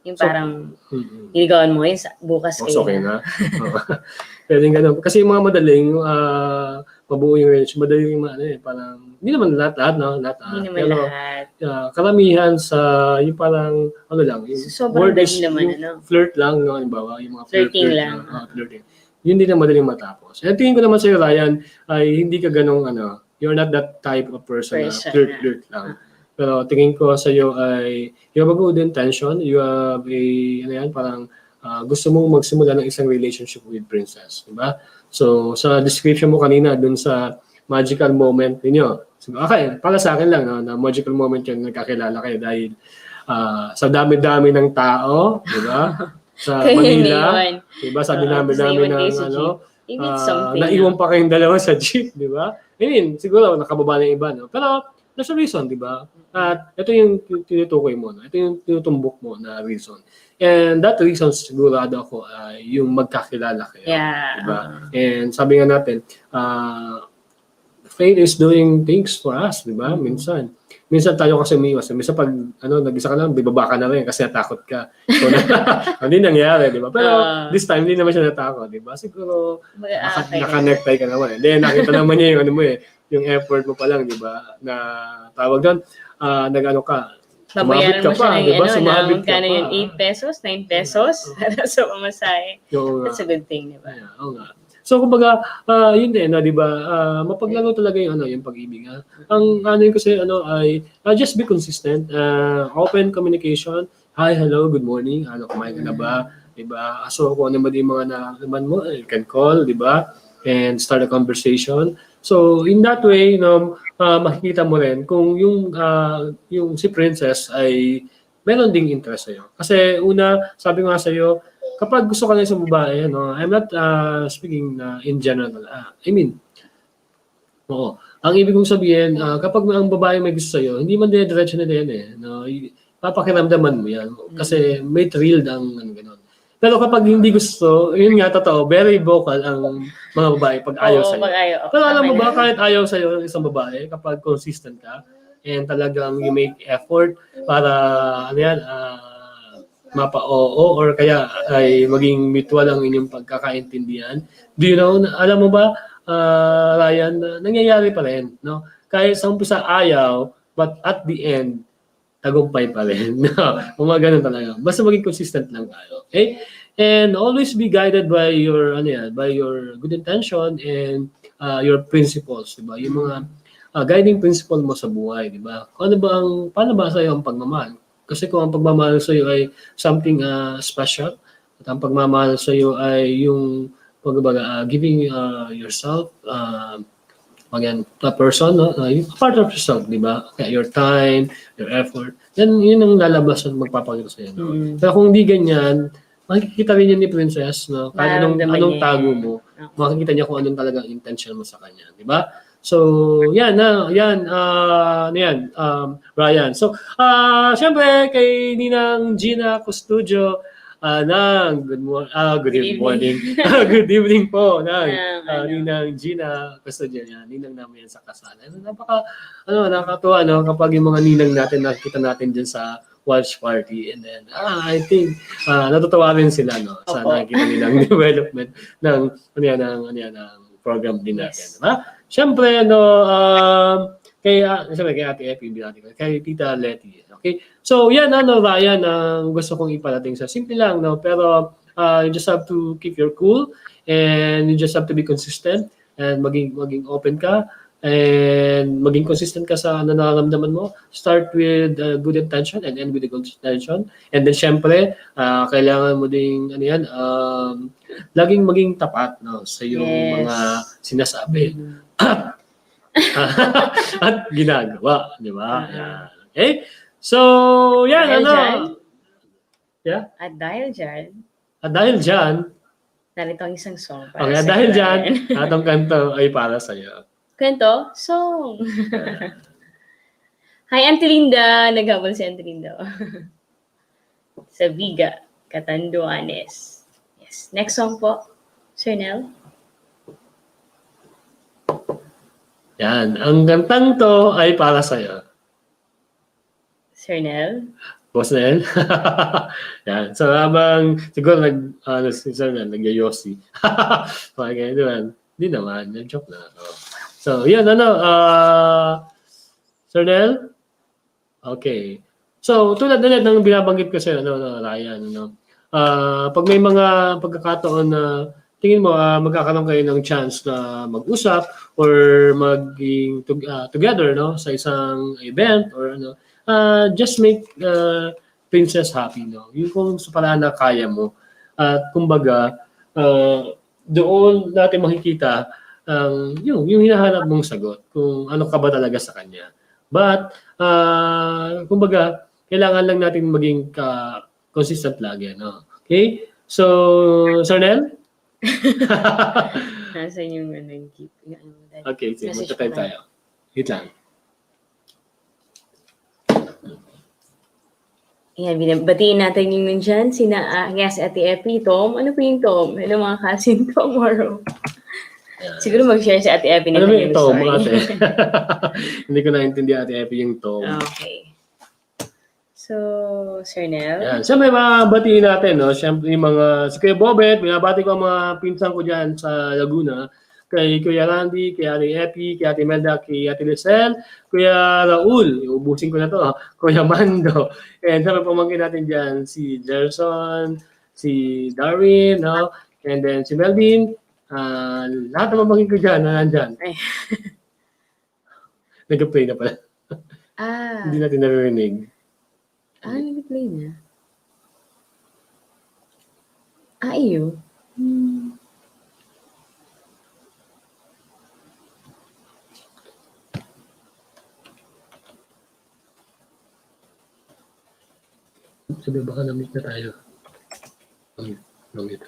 Yung parang, inigawan mo ngayon, bukas kayo okay na. Pwede ganun. Kasi yung mga madaling, mabuo yung relationship, madaling yung parang, hindi naman lahat, no? Hindi naman lahat. Karamihan sa, yung parang, lang, yung sobrang dali naman, flirt lang, no? Halimbawa, yung mga flirting lang. Flirting. Yun din ang madaling matapos. And tingin ko naman sa'yo, Ryan, ay hindi ka ganong, you're not that type of person na flirt lang. Pero tingin ko sa iyo ay you have a good intention, you have a parang gusto mong magsimula ng isang relationship with Princess, di ba? So sa description mo kanina dun sa magical moment niyo. Okay, para sa akin lang na magical moment 'yung nagkakilala kayo dahil sa dami-dami ng tao, di ba? Sa Manila, di ba? Sa dami-dami ng naiwan pa kayong dalawa sa jeep, di ba? I mean, siguro nakababa na iba, no? Pero there's a reason, di ba? At ito yung tinutukoy mo, no? Ito yung tinutumbok mo na reason. And that reason, sigurado ako, yung magkakilala kayo. Yeah. Diba? And sabi nga natin, fate is doing things for us, di ba? Minsan tayo kasi umiwas. Minsan pag nag-isa ka lang, bibaba ka na rin kasi natakot ka. So, hindi nangyari, di ba? Pero this time, hindi naman siya natakot, di ba? Siguro, naka-necktie ka naman. Then, nakita naman niya yung yung effort mo pa lang, di ba? Na tawag doon, babayaran mo siya ng sumabit ka pa. Yung 8 pesos, 9 pesos para sa pamasahe. That's a good thing, di ba? Yeah, oo nga. So, kumbaga, yun din, di ba? Mapaglaro talaga yung pag-ibig. Ang yun kasi, ay just be consistent. Open communication. Hi, hello, good morning. Kumain ka na ba? Di ba? So, kung ano ba yung mga naman mo, you can call, di ba? And start a conversation. So, in that way, makikita mo rin kung yung si Princess ay meron ding interest sa'yo. Kasi una, sabi ko nga sa'yo, kapag gusto ka na isang babae, I'm not speaking in general. I mean, oo. Ang ibig kong sabihin, kapag ang babae may gusto sa'yo, hindi man dire-diretso na yan papakiramdaman mo yan. Kasi may thrill ang gano'n. Pero kapag hindi gusto, yun nga, totoo, very vocal ang mga babae pag ayaw sa'yo. Pero alam mo ba, kahit ayaw sa'yo ng isang babae, kapag consistent ka, and talagang you make effort para, mapa-oo, or kaya ay maging mutual ang inyong pagkakaintindihan. Do you know, alam mo ba, Ryan, nangyayari pa rin, no? Kahit sa umpisa ayaw, but at the end, tagumpay pa rin. Mga ganun talaga. Basta maging consistent lang tayo. Okay? And always be guided by your good intention and your principles, di ba? Yung mga guiding principle mo sa buhay, di ba? Paano ba sa'yo ang pagmamahal? Kasi kung ang pagmamahal sa'yo ay something special, at ang pagmamahal sa'yo ay yung giving yourself again, a person, part of yourself, di ba? Kaya your time, your effort, yun ang lalabas at magpapagod sa'yo. Pero kung hindi ganyan, makikita rin yan ni Princess, kahit anong tago mo, makikita niya kung anong talagang intention mo sa kanya, di ba? So, Ryan. So, syempre, kay Ninang Gina Custodio, good evening po Ninang Gina Custodio yan, ninang namin yan sa kasalan. Nakakatuwa kapag yung mga ninang natin nakikita natin dyan sa watch party, and then I think natutuwa rin sila sa nakikita nilang development ng program din natin, diba? Siyempre kay Ate Effie, kay Tita Letty. Okay? So, yan, Ryan, ang gusto kong iparating sa simple lang, pero you just have to keep your cool, and you just have to be consistent, and maging open ka, and maging consistent ka sa nararamdaman mo. Start with good intention and end with a good intention. And then, syempre, kailangan mo ding, laging maging tapat sa iyong mga sinasabi. At ginagawa, di ba? Okay? So, yan, Dahil ano? dyan, Yeah? at Dahil dyan, narito ang isang song para okay, sa dahil dyan, Ryan. atong kanto ay para sa'yo. Kwento? Song! Hi, Auntie Linda! Naghabol si Auntie Linda. Sa Viga, Catanduanes. Yes. Next song po, Sir Nel. Yan, ang kantang to ay para sa'yo. Sir Nel. Boss na yan? Yan. So, habang siguro si Sir na, nag-yosi. Okay, di ba? Hindi naman, joke na. Oh. So, yan, Sir Nel? Okay. So, tulad ulit ng binabanggit ko sa'yo, Ryan, pag may mga pagkakataon na tingin mo magkakaroon kayo ng chance na mag-usap or maging together sa isang event or just make princess happy, yung kung sa paraan na kaya mo at kumbaga doon natin makikita yung hinahanap mong sagot kung ano ka ba talaga sa kanya, but kumbaga kailangan lang natin maging consistent lagi, okay. So Sir Nel. Nasaan yung keep? Okay, sige, magta-type tayo. Wait lang. Yan, batiin natin yung nandyan. Yes, Ate Epi, Tom. Ano po yung Tom? Hello mga cousin tomorrow. Siguro mag-share si Ate Epi Ano nito ba yung yung Tom, story. ate? Hindi ko naintindihan, Ate Epi, yung Tom. Okay. So, Sir Nel. Yan. Siyempre, mabatiin natin, siyempre, yung si Kuya Bobet, binabati ko ang mga pinsan ko dyan sa Laguna. Kay Kuya Randy, kay Ate Epi, kay Ate Melda, kay Ate Lucel, Kuya Raul, ubusin ko na to, Kuya Mando. And siyempre, pamangkin natin dyan, si Gerson, si Darwin, and then si Melvin. Lahat ng pamangkin ko dyan, nandyan. Nag-play na pala. Hindi natin naririnig. Nag-play na. Iyo. Sabi, baka na-meet na tayo. Na-meet.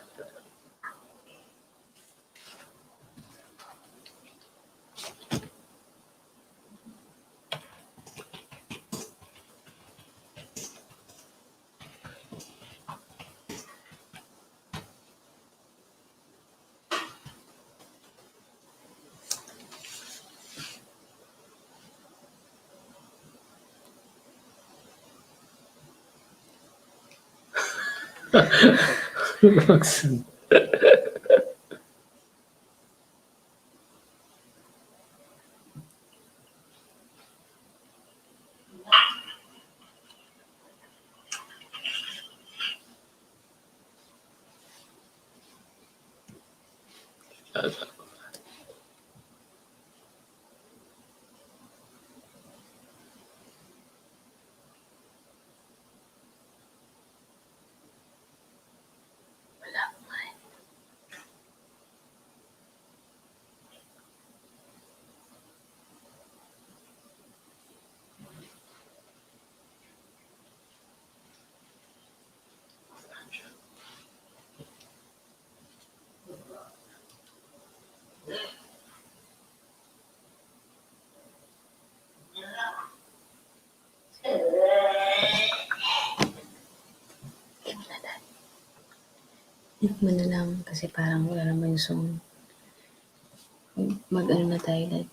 Hindi mo na lang kasi parang wala naman yung song. Mag-ano na tayo like.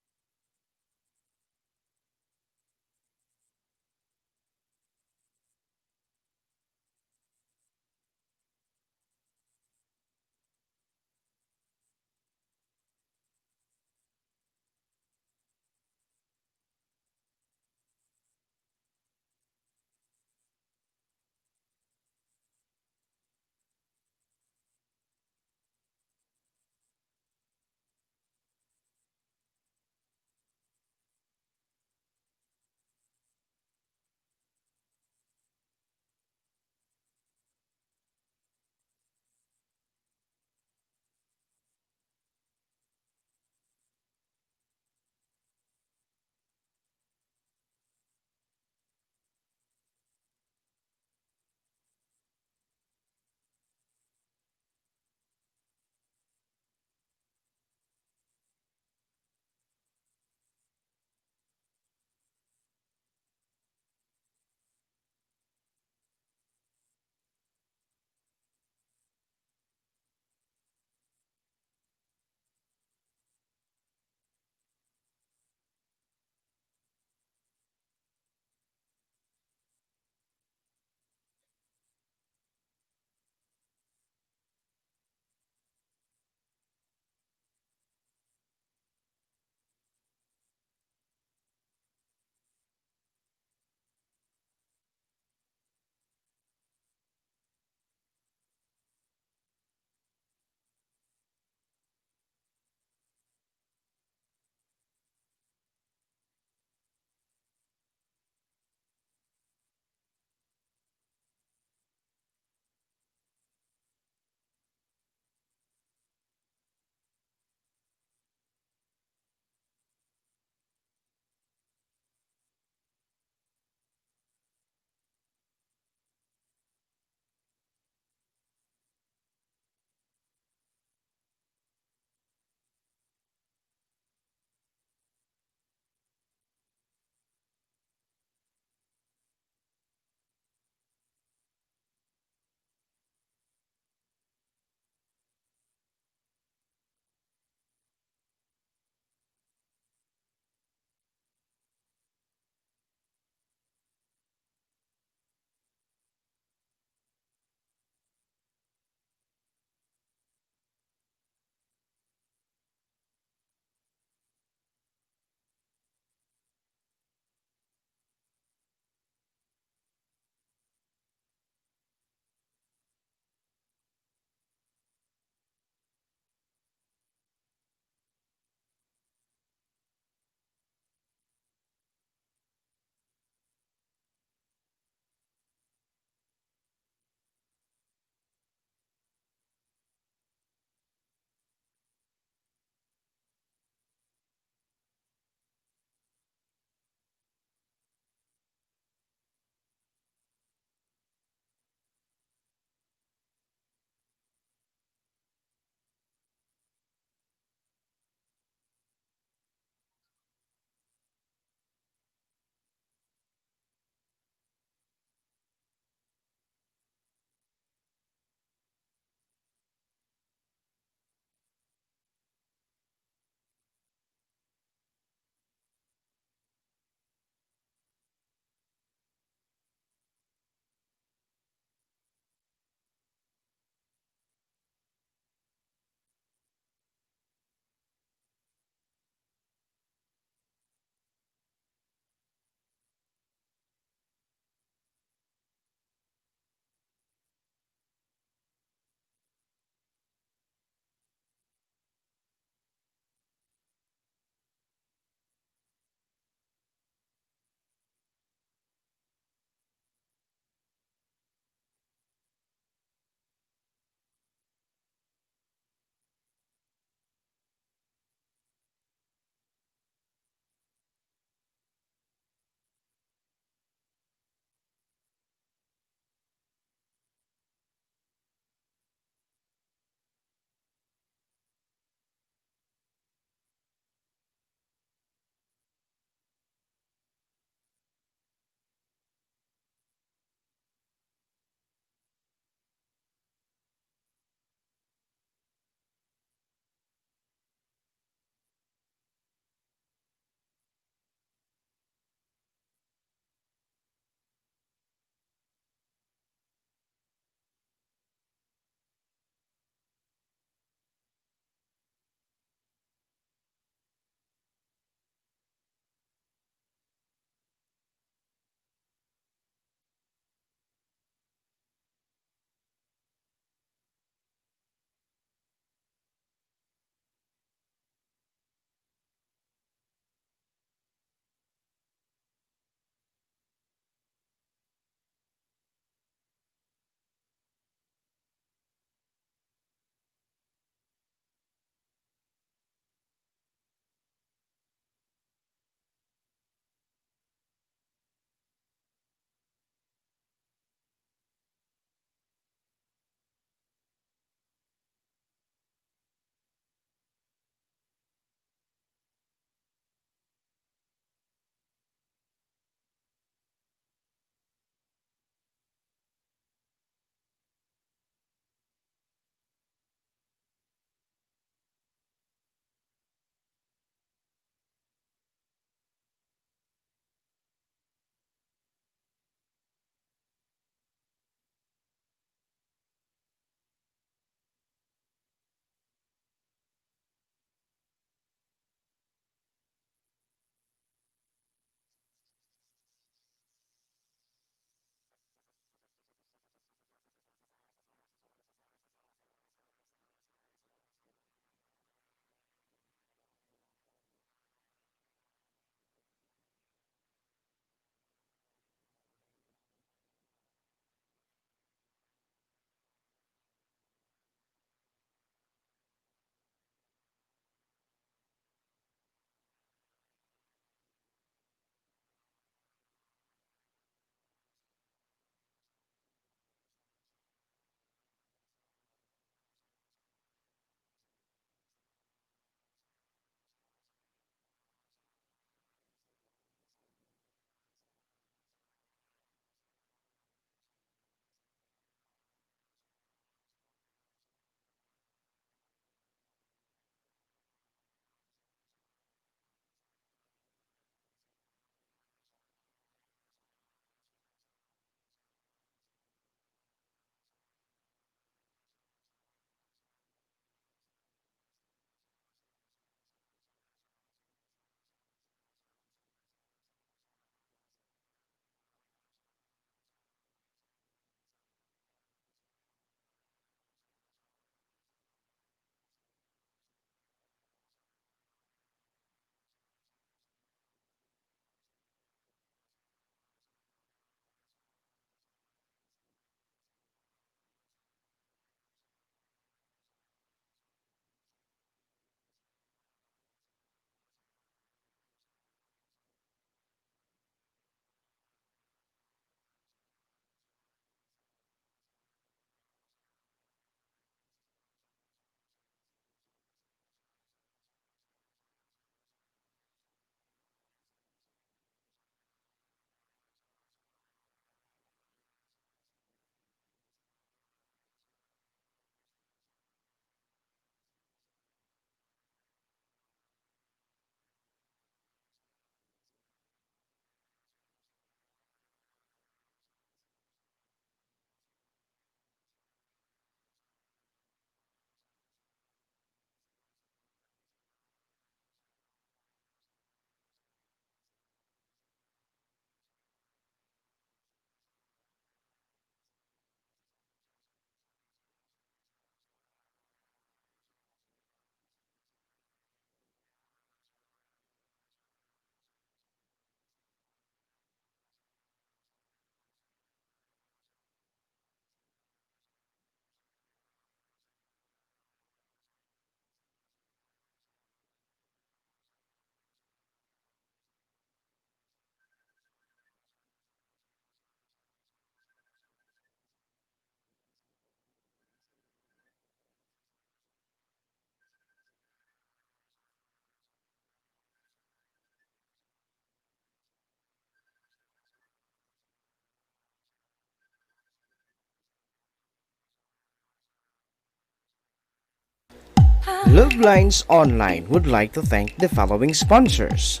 Love Lines Online would like to thank the following sponsors.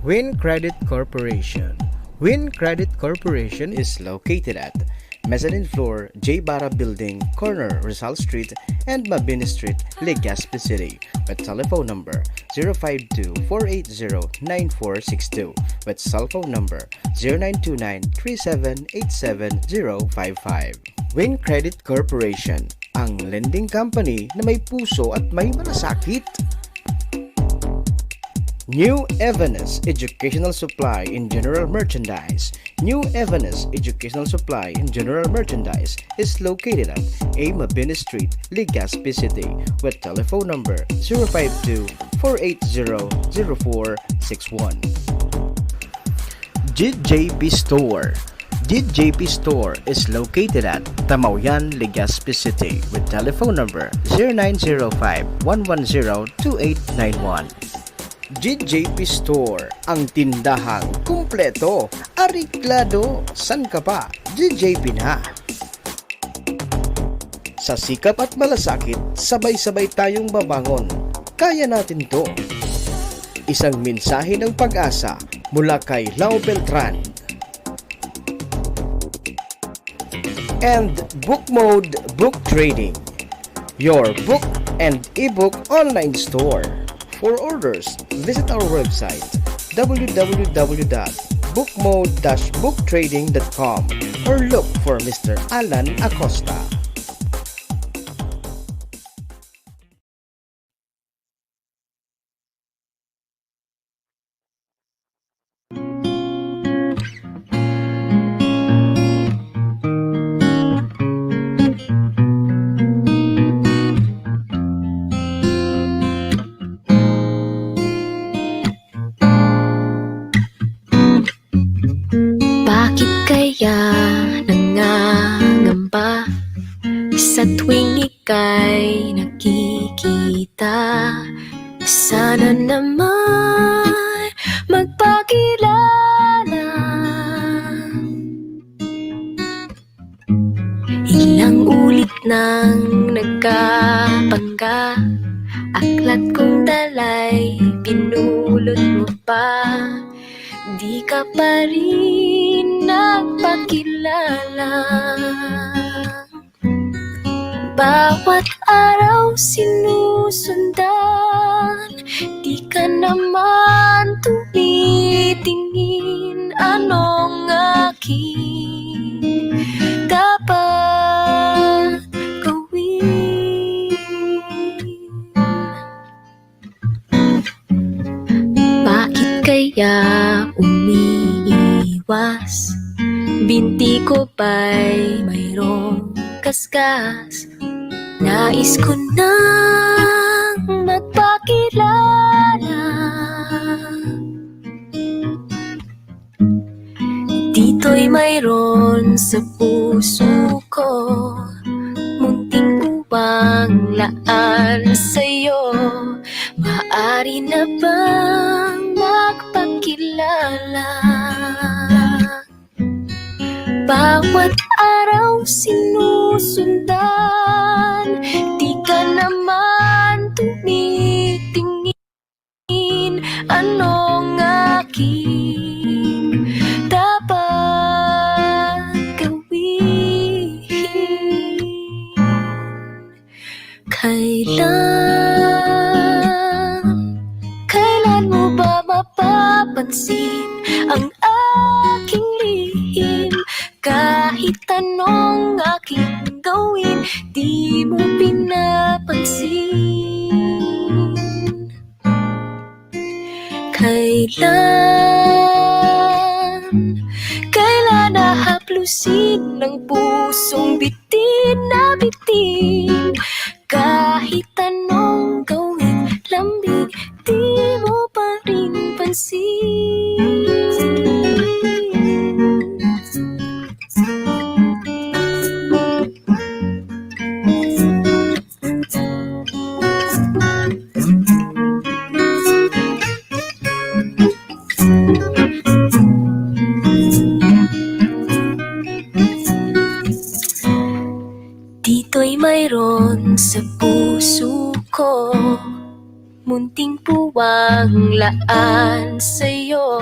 Win Credit Corporation. Win Credit Corporation is located at Mezzanine Floor, J. Barra Building, corner Rizal Street and Mabini Street, Legazpi City, with telephone number 052-480-9462, with cell phone number 0929-3787055. Win Credit Corporation, ang lending company na may puso at may malasakit. New Evanes Educational Supply in General Merchandise. New Evanes Educational Supply in General Merchandise is located at A. Mabini Street, Legazpi City, with telephone number 052-480-0461. JJP Store. JJP Store is located at Tamauyan, Legazpi City, with telephone number 0905-110-2891. JJP Store, ang tindahang kumpleto, ariklado, san ka pa, JJP na. Sa sikap at malasakit, sabay-sabay tayong babangon. Kaya natin to. Isang mensahe ng pag-asa mula kay Lau Beltran. And Book Mode Book Trading, your book and ebook online store. For orders, visit our website www.bookmode-booktrading.com or look for Mr. Alan Acosta. Bakit kaya nangangamba sa tuwing ika'y nakikita? Sana naman magpakilala. Ilang ulit nang nagkapangga, aklat kong dalay pinulot mo pa. Di ka pa rin nagpakilala. Bawat araw sinusundan, di ka naman tumitingin. Anong aking dapat gawin? Bakit kaya umiiwas? Binti ko ba'y mayroong kaskas? Nais ko nang magpakilala. Dito'y mayroon sa puso ko, munting upang laan sa'yo. Maaari na bang magpakilala? Bawat araw sinusundan, di ka naman tumitingin. Anong aking dapat gawin? Kailan mo ba mapapansin ang aking lihim? Kahit anong aking gawin, di mo pinapansin. Kailan nahaplusin ng pusong bitin na bitin? Kahit anong gawin, lambing, di mo pa rin pansin. dito'y mayroon sa puso ko, munting puwang laan sa'yo.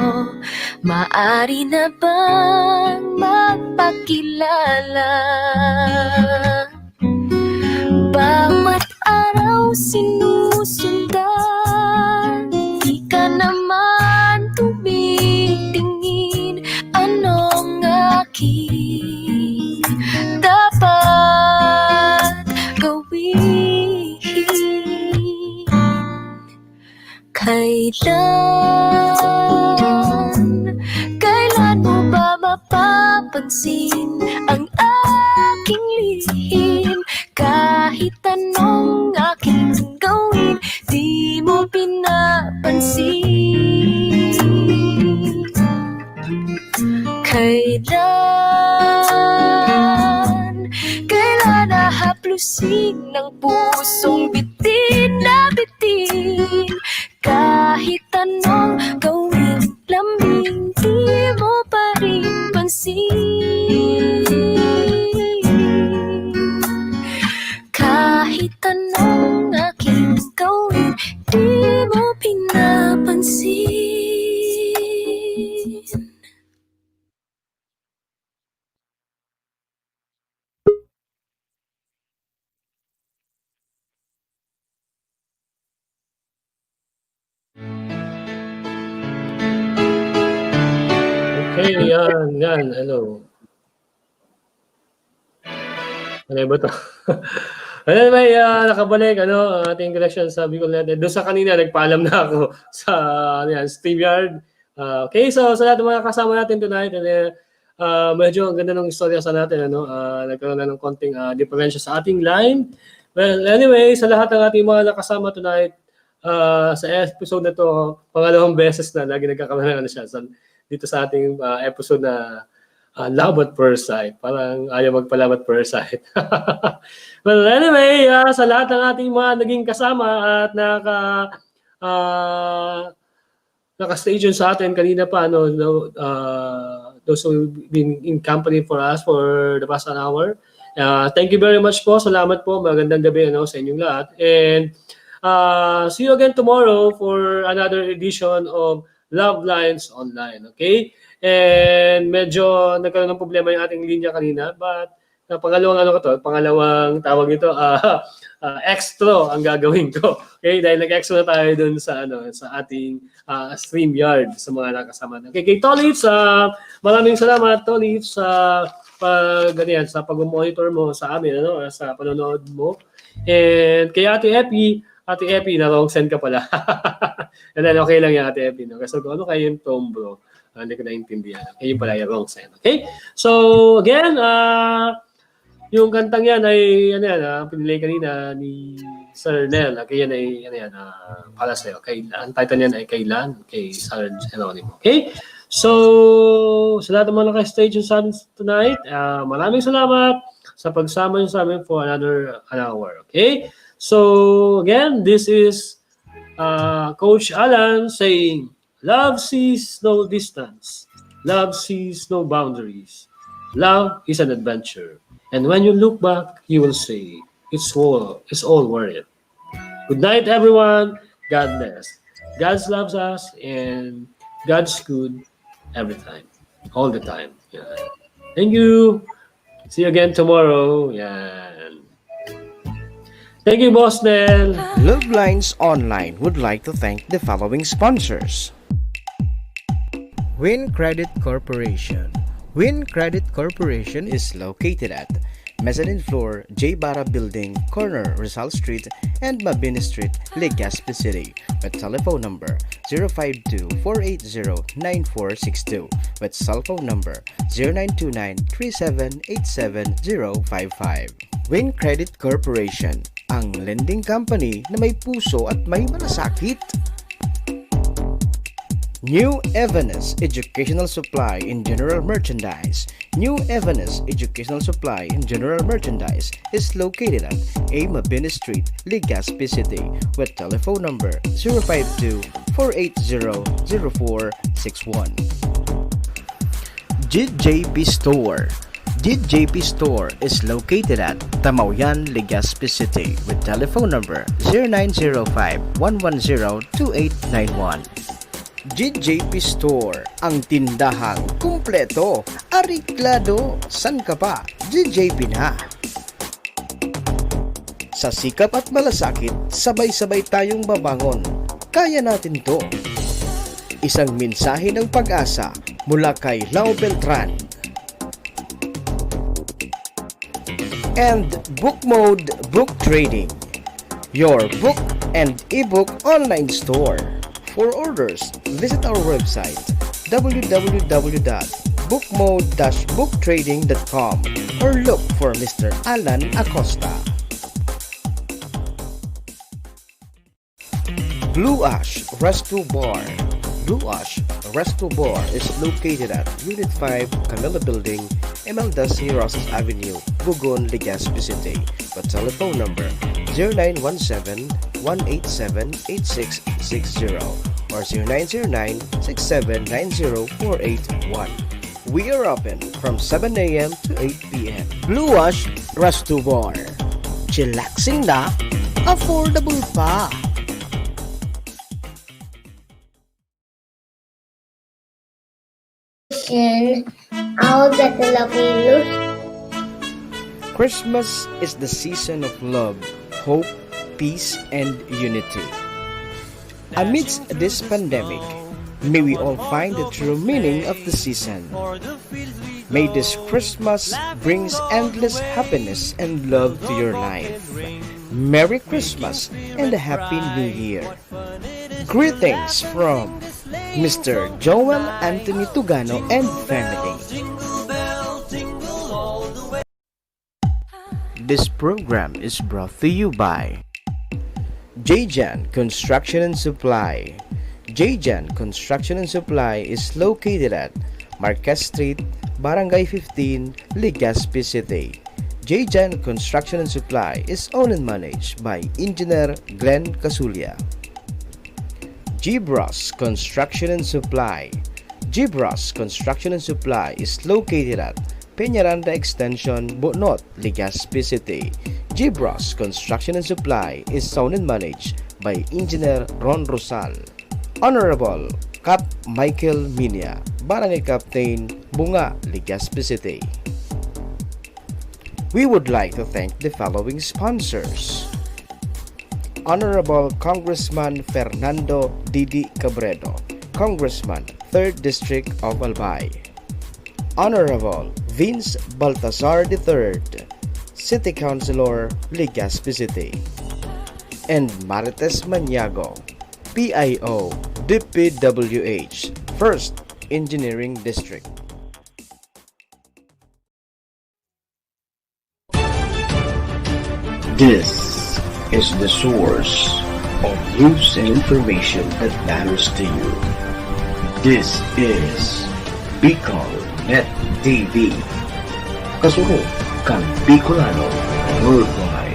Maari na bang magpakilala? Bawat araw sinusundan, di ka naman tumitingin. Anong aking dapat gawin? Kailan mo ba mapapansin ang aking lihim? Kahit anong aking gawin, di mo pinapansin. Kailan nahaplusin ng pusong bitin na bitin? Kahit anong gawin, lambing, di mo pa rin pansin. Kahit anong aking gawin, di mo pinapansin. Okay, yan, hello. Ano ba to? Ano may nakabalik, ating connection sa Bicol Net. Doon sa kanina, nagpaalam na ako sa StreamYard. Okay, so sa lahat ng mga kasama natin tonight, medyo ang ganda ng istorya sa natin, nagkaroon na ng konting diferensya sa ating line. Well, anyway, sa lahat ng ating mga nakasama tonight, sa episode na to, pangalawang beses na lagi nagkakaroon na siya. Dito sa ating episode na love at first sight. Parang ayaw magpa-love at first sight. Well, anyway, sa lahat ng ating mga naging kasama at naka-station sa atin kanina pa, those who've been in company for us for the past an hour. Thank you very much po. Salamat po. Magandang gabi sa inyong lahat. And see you again tomorrow for another edition of Love Lines Online, okay? And medyo nagkaroon ng problema yung ating linya kanina, but pangalawang tawag nito, extra ang gagawin ko. Okay, dahil nag-extra na tayo dun sa ating StreamYard sa mga nakasama. Okay, kay Tolitz, maraming salamat Tolitz sa sa pag-monitor mo sa amin, sa panonood mo. And kay Ate Epi, na wrong send ka pala. And then okay lang yung Ate Epi. Kasi ano kayo yung Tom bro? Hindi ko naintindihan. Okay, yung pala yung wrong send. Okay? So, again, yung kantang yan ay, pinilay kanina ni Sir Nel. Okay, yan ay, para sa'yo. Ang title niyan ay Kailan? Kay Sir Geronimo. Okay? So, sa lahat ng mga naka-stage sa tonight, maraming salamat sa pagsama nyo sa amin for another an hour. Okay? So, again, this is Coach Alan saying, love sees no distance. Love sees no boundaries. Love is an adventure. And when you look back, you will say, it's all worth it. Good night, everyone. God bless. God loves us, and God's good every time. All the time. Yeah. Thank you. See you again tomorrow. Yeah. Thank you, Boss Nel. Love Lines Online would like to thank the following sponsors. Win Credit Corporation. Win Credit Corporation is located at Mezzanine Floor, J. Barra Building, corner Rizal Street and Mabini Street, Legazpi City, with telephone number 052-480-9462, with cell phone number 0929-3787-055. Win Credit Corporation, ang lending company na may puso at may malasakit. New Evanes Educational Supply in General Merchandise. New Evanes Educational Supply in General Merchandise is located at A. Mabini Street, Legazpi City, with telephone number 052-480-0461. JJB Store. DJP Store is located at Tamauyan, Legazpi City with telephone number 0905-110-2891. DJP Store, ang tindahang kumpleto, ariklado, san ka pa, DJP na. Sa sikap at malasakit, sabay-sabay tayong babangon. Kaya natin to. Isang mensahe ng pag-asa mula kay Lau Beltran. And Book Mode Book Trading, your book and ebook online store. For orders, visit our website www.bookmode-booktrading.com or look for Mr. Alan Acosta. Blue Ash Resto Bar. Blue Ash Resto Bar is located at Unit 5, Camilla Building, Emeldas Rosas Avenue, Bugon, Legazpi City. With telephone number 0917-187-8660 or 0909-6790-481. We are open from 7 a.m. to 8 p.m. Blue Ash Resto Bar. Chillaxing na, affordable pa. I'll get the Latinos. Christmas is the season of love, hope, peace, and unity. Amidst this pandemic, may we all find the true meaning of the season. May this Christmas brings endless happiness and love to your life. Merry Christmas and a Happy New Year. Greetings from Mr. Joel Anthony Tugano and family. This program is brought to you by J-Jan Construction and Supply. J-Jan Construction and Supply is located at Marquez Street, Barangay 15, Legazpi City. J-Jan Construction and Supply is owned and managed by Engineer Glenn Casulia. Gibros Construction and Supply. Gibros Construction and Supply is located at Peñaranda Extension, Bonot, Legazpi City. Gibros Construction and Supply is owned and managed by Engineer Ron Rosal. Honorable Cap Michael Minya, Barangay Captain, Bunga, Legazpi City. We would like to thank the following sponsors. Honorable Congressman Fernando Didi Cabredo, Congressman, 3rd District of Albay. Honorable Vince Baltazar III, City Councilor, Legazpi City. And Marites Maniago, PIO, DPWH, 1st Engineering District. This is the source of news and information that matters to you. This is Bicol Net TV. Kasunod kang Bicolano worldwide.